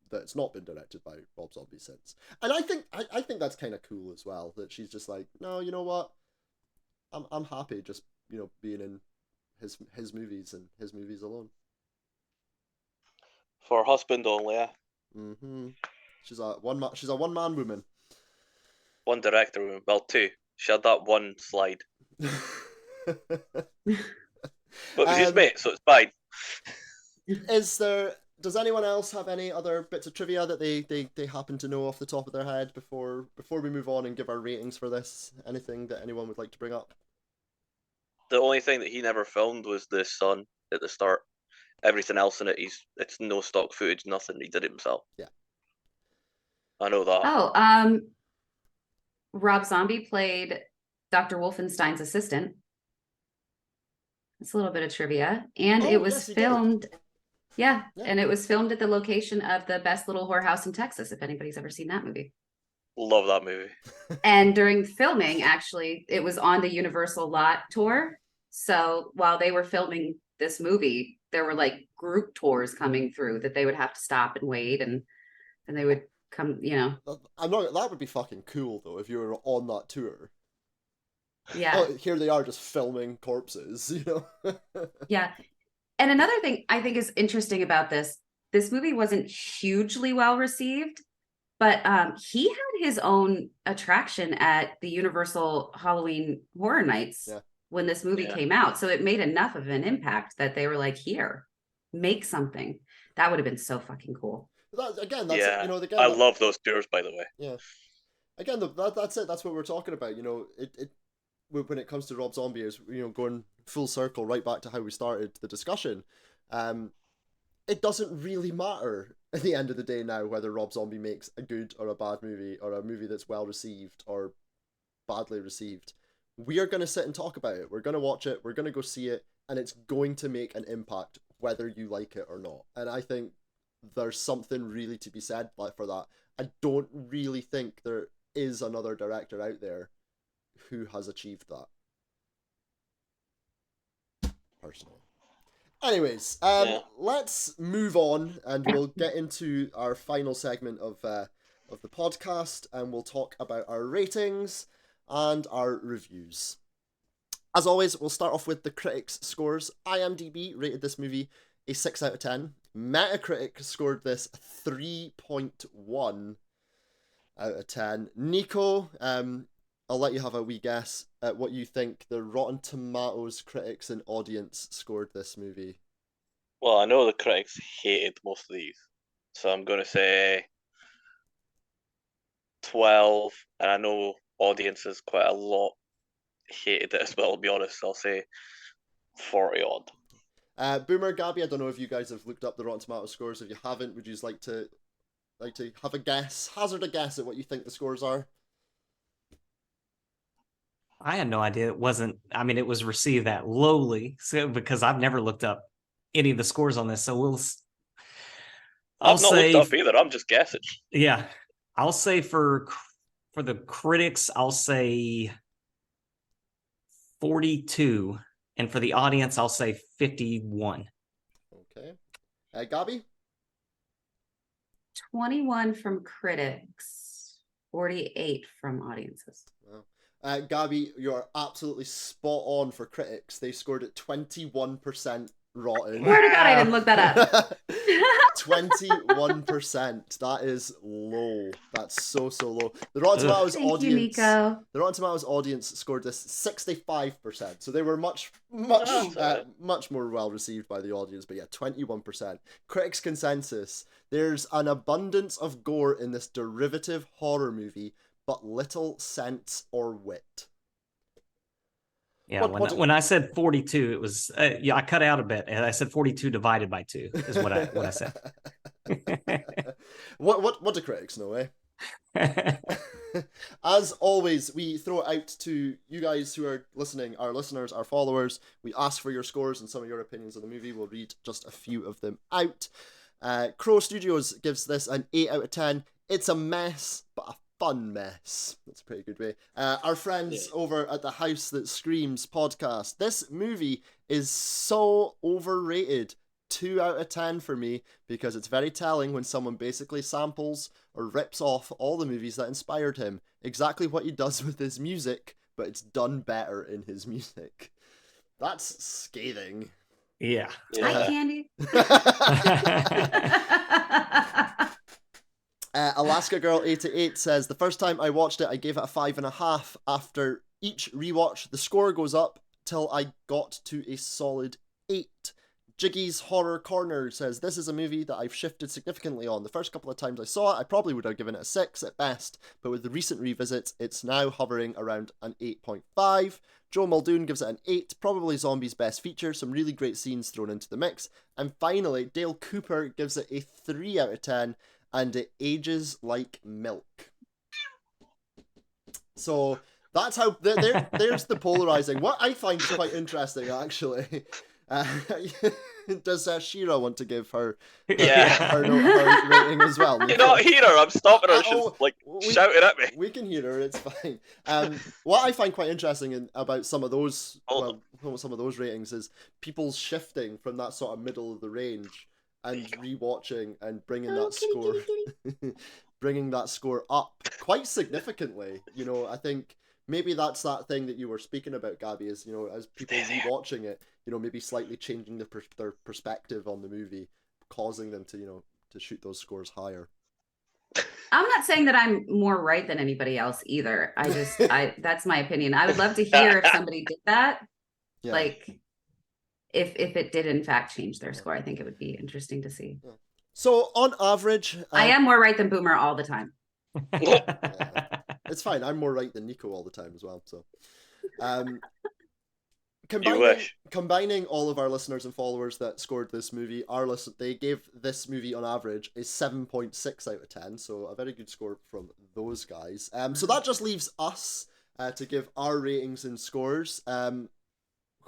that's not been directed by Rob Zombie since. And I think that's kind of cool as well, that she's just like, no, you know what? I'm happy just, being in his movies and his movies alone. For husband only, yeah. Mm-hmm. She's a one-man woman. One director woman. Well, two. She had that one slide. But she's mate, so it's fine. Does anyone else have any other bits of trivia that they happen to know off the top of their head before we move on and give our ratings for this? Anything that anyone would like to bring up? The only thing that he never filmed was the sun at the start. Everything else in it, it's no stock footage, nothing. He did it himself. Yeah. I know that. Oh, Rob Zombie played Dr. Wolfenstein's assistant. It's a little bit of trivia. And it was filmed. Yeah, and it was filmed at the location of the Best Little Whorehouse in Texas, if anybody's ever seen that movie. Love that movie. And during filming, actually, it was on the Universal Lot tour. So while they were filming this movie, there were like group tours coming through that they would have to stop and wait, and they would come, That would be fucking cool though if you were on that tour. Yeah. Oh, here they are just filming corpses, Yeah. And another thing I think is interesting about this movie wasn't hugely well received, but he had his own attraction at the Universal Halloween Horror Nights when this movie came out. So it made enough of an impact that they were like, here, make something. That would have been so fucking cool. I love those tours, by the way. Yeah. Again, that's it. That's what we're talking about. When it comes to Rob Zombie, is going full circle right back to how we started the discussion. It doesn't really matter at the end of the day now whether Rob Zombie makes a good or a bad movie, or a movie that's well received or badly received. We are going to sit and talk about it. We're going to watch it. We're going to go see it, and it's going to make an impact whether you like it or not. And I think there's something really to be said for that. I don't really think there is another director out there who has achieved that. Personally. Anyways, let's move on, and we'll get into our final segment of the podcast, and we'll talk about our ratings and our reviews. As always, we'll start off with the critics' scores. IMDb rated this movie a 6 out of 10. Metacritic scored this 3.1 out of 10. Nico, I'll let you have a wee guess at what you think the Rotten Tomatoes critics and audience scored this movie. Well, I know the critics hated most of these, so I'm going to say 12, and I know audiences quite a lot hated it as well, to be honest. I'll say 40 odd. Boomer, Gabby, I don't know if you guys have looked up the Rotten Tomatoes scores. If you haven't, would you just like to have a guess, hazard a guess at what you think the scores are? I had no idea it was received that lowly, so because I've never looked up any of the scores on this. So I've not looked up either. I'm just guessing. Yeah, I'll say for the critics, I'll say 42, and for the audience, I'll say 51. Okay, Gabby? 21 from critics, 48 from audiences. Wow. Gabby, you're absolutely spot on for critics. They scored at 21% rotten. Swear to God, I didn't look that up. 21%. That is low. That's so low. The Rotten Tomatoes Thank you, audience. Nico. The Rotten Tomatoes audience scored this 65%. So they were much more well received by the audience. But yeah, 21%. Critics' consensus: there's an abundance of gore in this derivative horror movie, but little sense or wit. Yeah, when I said 42, it was I cut out a bit, and I said 42 divided by 2 is what I said. What do critics know, eh? As always, we throw it out to you guys who are listening, our listeners, our followers. We ask for your scores and some of your opinions of the movie. We'll read just a few of them out. Crow Studios gives this an 8 out of 10. It's a mess, but a fun mess. That's a pretty good way. Our friends over at the House That Screams podcast. This movie is so overrated. 2 out of 10 for me, because it's very telling when someone basically samples or rips off all the movies that inspired him. Exactly what he does with his music, but it's done better in his music. That's scathing. Yeah. Hi, Candy. Alaska Girl 88 says, the first time I watched it, I gave it a 5.5. After each rewatch, the score goes up till I got to a solid 8. Jiggy's Horror Corner says, this is a movie that I've shifted significantly on. The first couple of times I saw it, I probably would have given it a 6 at best, but with the recent revisits, it's now hovering around an 8.5. Joe Muldoon gives it an 8, probably Zombie's best feature, some really great scenes thrown into the mix. And finally, Dale Cooper gives it a 3 out of 10, and it ages like milk. So that's how there's the polarizing. What I find quite interesting, actually. Does Shira want to give her her rating as well? You not hear her. I'm stopping her. She's shouting at me. We can hear her. It's fine. What I find quite interesting about some of those ratings is people shifting from that sort of middle of the range and rewatching and bringing bringing that score up quite significantly. You know, I think maybe that's that thing that you were speaking about, Gabby, is, you know, as people rewatching it, you know, maybe slightly changing their perspective on the movie, causing them to, you know, to shoot those scores higher. I'm not saying that I'm more right than anybody else either. That's my opinion. I would love to hear if somebody did that. Yeah. Like, if it did in fact change their score, I think it would be interesting to see. Yeah. So on average, I am more right than Boomer all the time. It's fine. I'm more right than Nico all the time as well. So, combining all of our listeners and followers that scored this movie, they gave this movie on average a 7.6 out of 10. So a very good score from those guys. So that just leaves us to give our ratings and scores.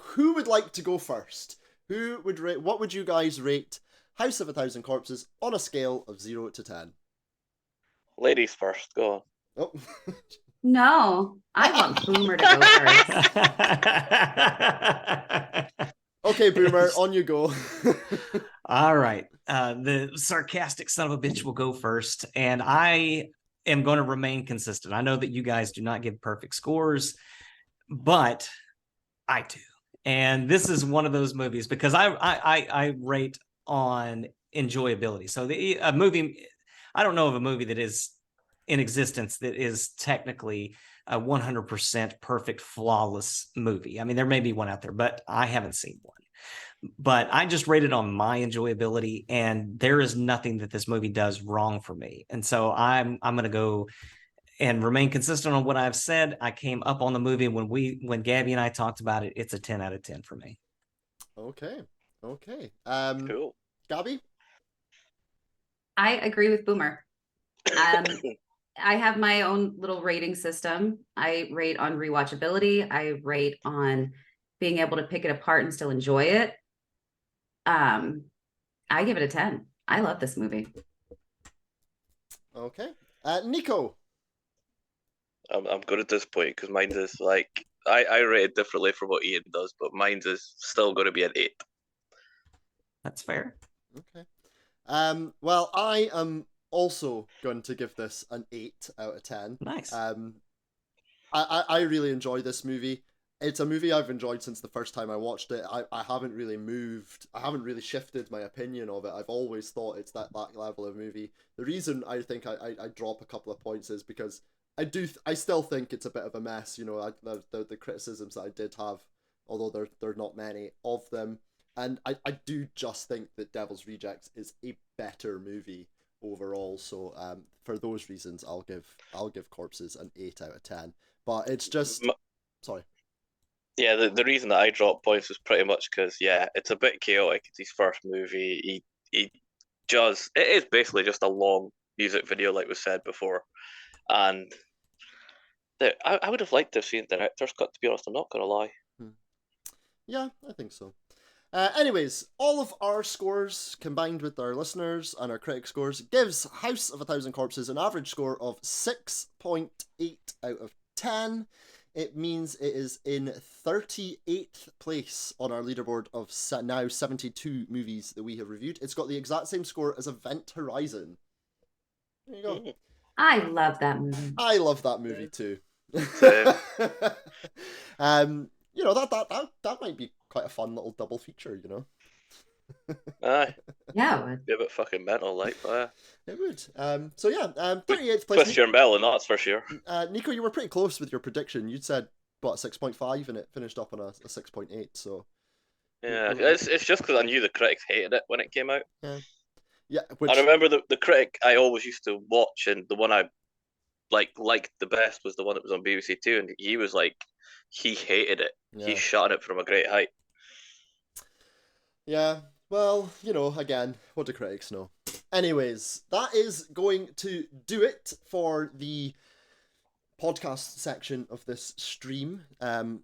Who would like to go first? Who would rate? What would you guys rate House of a Thousand Corpses on a scale of 0 to 10? Ladies first, go on. Oh. No, I want Boomer to go first. Okay, Boomer, on you go. All right. The sarcastic son of a bitch will go first, and I am going to remain consistent. I know that you guys do not give perfect scores, but I do. And this is one of those movies because I rate on enjoyability. So a movie, I don't know of a movie that is in existence that is technically a 100% perfect, flawless movie. I mean, there may be one out there, but I haven't seen one. But I just rated on my enjoyability, and there is nothing that this movie does wrong for me. And so I'm going to go and remain consistent on what I've said. I came up on the movie when Gabby and I talked about it. It's a 10 out of 10 for me. Okay. Cool. Gabby? I agree with Boomer. I have my own little rating system. I rate on rewatchability. I rate on being able to pick it apart and still enjoy it. I give it a 10. I love this movie. Okay. Nico? I'm good at this point because mine is like, I rate it differently from what Ian does, but mine is still going to be an 8. That's fair. Okay. Well, I am also going to give this an 8 out of 10. Nice. I really enjoy this movie. it's a movie I've enjoyed since the first time I watched it. I haven't really moved. I haven't really shifted my opinion of it. I've always thought it's that level of movie. The reason I think I drop a couple of points is because I still think it's a bit of a mess. You know, the criticisms that I did have, although there are not many of them, and I do just think that Devil's Rejects is a better movie overall. So for those reasons, I'll give Corpses an 8 out of 10. But it's just sorry. Yeah, the reason that I dropped points was pretty much because, yeah, it's a bit chaotic. It's his first movie. It is basically just a long music video, like we said before. And I would have liked to have seen the director's cut, to be honest. I'm not going to lie. Yeah, I think so. Anyways, all of our scores combined with our listeners and our critic scores gives House of a Thousand Corpses an average score of 6.8 out of 10. It means it is in 38th place on our leaderboard of now 72 movies that we have reviewed. It's got the exact same score as Event Horizon. There you go. I love that movie. I love that movie too. You know, that might be quite a fun little double feature, you know. Aye. Yeah, it would. Be a bit fucking mental, like, but It would. So yeah, 38th place. twist your melon, that's for sure. Nico, you were pretty close with your prediction. You'd said what 6.5, and it finished up on a 6.8. So yeah, it's just because I knew the critics hated it when it came out. Yeah. Which... I remember the critic I always used to watch, and the one I liked the best was the one that was on BBC Two, and he was like, he hated it. Yeah. He shot it from a great height. Yeah. Well, you know, again, what do critics know? Anyways, that is going to do it for the podcast section of this stream.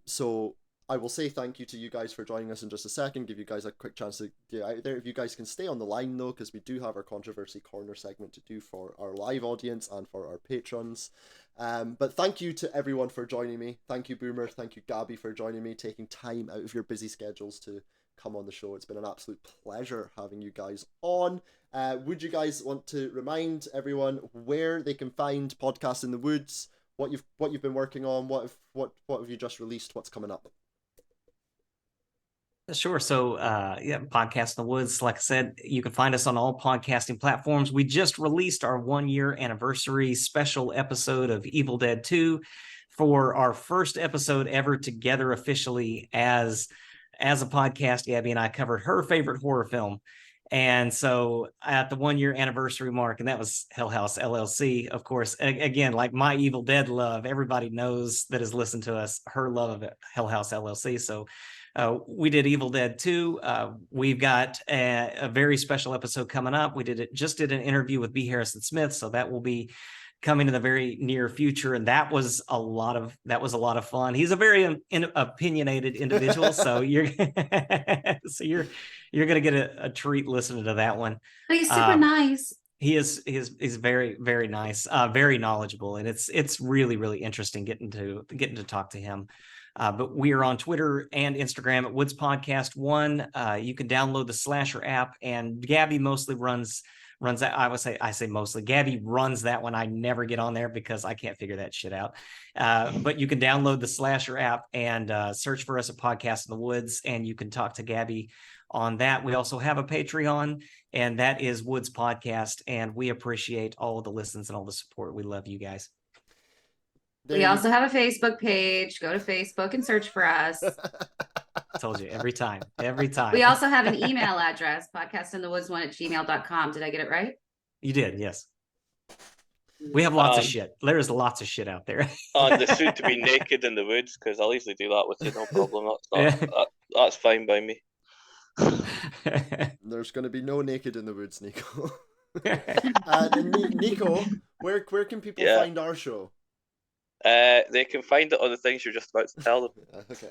So I will say thank you to you guys for joining us in just a second, give you guys a quick chance to get out there. If you guys can stay on the line though, because we do have our Controversy Corner segment to do for our live audience and for our patrons. But thank you to everyone for joining me. Thank you, Boomer. Thank you, Gabby, for joining me, taking time out of your busy schedules to come on the show. It's been an absolute pleasure having you guys on. Would you guys want to remind everyone where they can find Podcast in the Woods, what you've been working on, what have you just released, what's coming up? Sure. So, yeah, Podcast in the Woods, like I said, you can find us on all podcasting platforms. We just released our 1-year anniversary special episode of Evil Dead 2 for our first episode ever together officially as a podcast. Gabby and I covered her favorite horror film. And so at the 1-year anniversary mark, and that was Hell House LLC, of course, again, like my Evil Dead love, everybody knows that has listened to us, her love of it, Hell House LLC. So we did Evil Dead 2. We've got a very special episode coming up. We just did an interview with B. Harrison Smith, so that will be coming in the very near future, and that was a lot of fun. He's a very opinionated individual, so you're gonna get a treat listening to that one. But he's super nice. He's very, very nice, very knowledgeable, and it's really, really interesting getting to talk to him. But we are on Twitter and Instagram at Woods Podcast 1. You can download the Slasher app, and Gabby mostly runs that. I say mostly. Gabby runs that one. I never get on there because I can't figure that shit out. But you can download the Slasher app and search for us at Podcast in the Woods, and you can talk to Gabby on that. We also have a Patreon, and that is Woods Podcast, and we appreciate all of the listens and all the support. We love you guys. We also have a Facebook page. Go to Facebook and search for us. Told you every time. We also have an email address, podcastinthewoods1@gmail.com. Did I get it right? You did, yes. We have lots of shit. There is lots of shit out there. And the soon to be naked in the woods, because I'll easily do that with you, no problem. That's fine by me. There's going to be no naked in the woods, Nico. Nico, where can people find our show? They can find it on the things you're just about to tell them. Okay.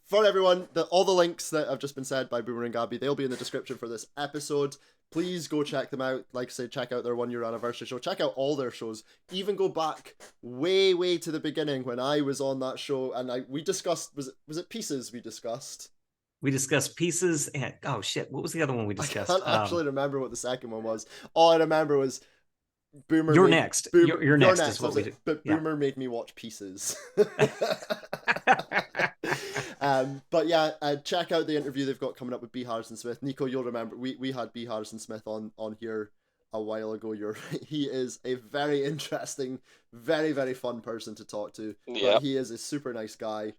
For everyone, all the links that have just been said by Boomer and Gabby, they'll be in the description for this episode. Please go check them out. Like I said, check out their 1-year anniversary show. Check out all their shows. Even go back way to the beginning when I was on that show, and we discussed, was it Pieces we discussed? We discussed Pieces, and oh shit, what was the other one we discussed? I can't actually remember what the second one was. All I remember was Boomer. You're next. You're next. Is what but yeah. Boomer made me watch Pieces. But yeah, check out the interview they've got coming up with B. Harrison Smith. Nico, you'll remember we had B. Harrison Smith on here a while ago. He is a very interesting, very, very fun person to talk to. Yeah. But he is a super nice guy,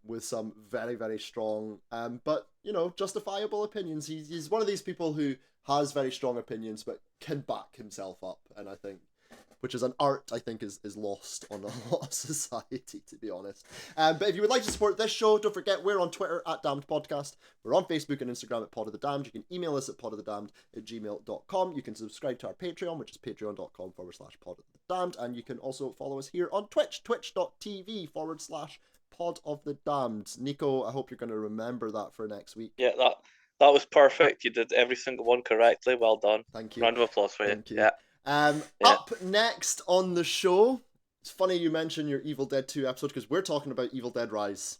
with some very, very strong, but justifiable opinions. He's one of these people who has very strong opinions, but can back himself up, and I think, which is an art I think is lost on a lot of society, to be honest. But if you would like to support this show, don't forget we're on Twitter at Damned Podcast. We're on Facebook and Instagram at Pod of the Damned. You can email us at podofthedamned@gmail.com. You can subscribe to our Patreon, which is patreon.com/Pod of the Damned. And you can also follow us here on Twitch, twitch.tv/Pod of the Damned. Nico, I hope you're going to remember that for next week. Yeah, that was perfect. You did every single one correctly. Well done. Thank you. Round of applause for you. Thank you. Yeah. Up next on the show, it's funny you mention your Evil Dead 2 episode because we're talking about Evil Dead Rise.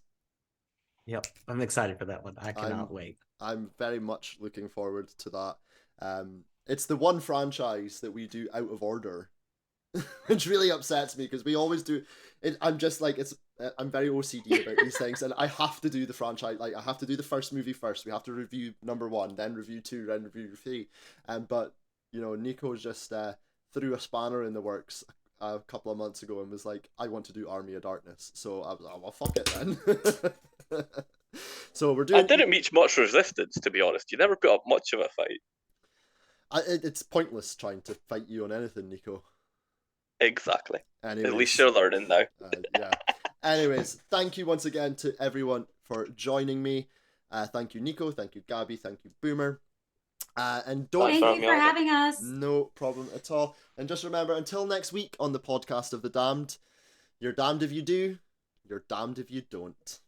Yep, I'm excited for that one. I cannot wait. I'm very much looking forward to that. It's the one franchise that we do out of order, which really upsets me because we always do it. I'm just like, I'm very OCD about these things, and I have to do the franchise. Like, I have to do the first movie first. We have to review number 1, then review 2, then review 3. But Nico just threw a spanner in the works a couple of months ago and was like, I want to do Army of Darkness. So I was like, well, fuck it then. So we're doing... I didn't meet much resistance, to be honest. You never put up much of a fight. It's pointless trying to fight you on anything, Nico. Exactly. Anyways, at least you're learning now. Yeah. Anyways, thank you once again to everyone for joining me. Thank you, Nico. Thank you, Gabby. Thank you, Boomer. And don't... Thank you for having us. No problem at all. And just remember, until next week on the Podcast of the Damned, you're damned if you do, you're damned if you don't.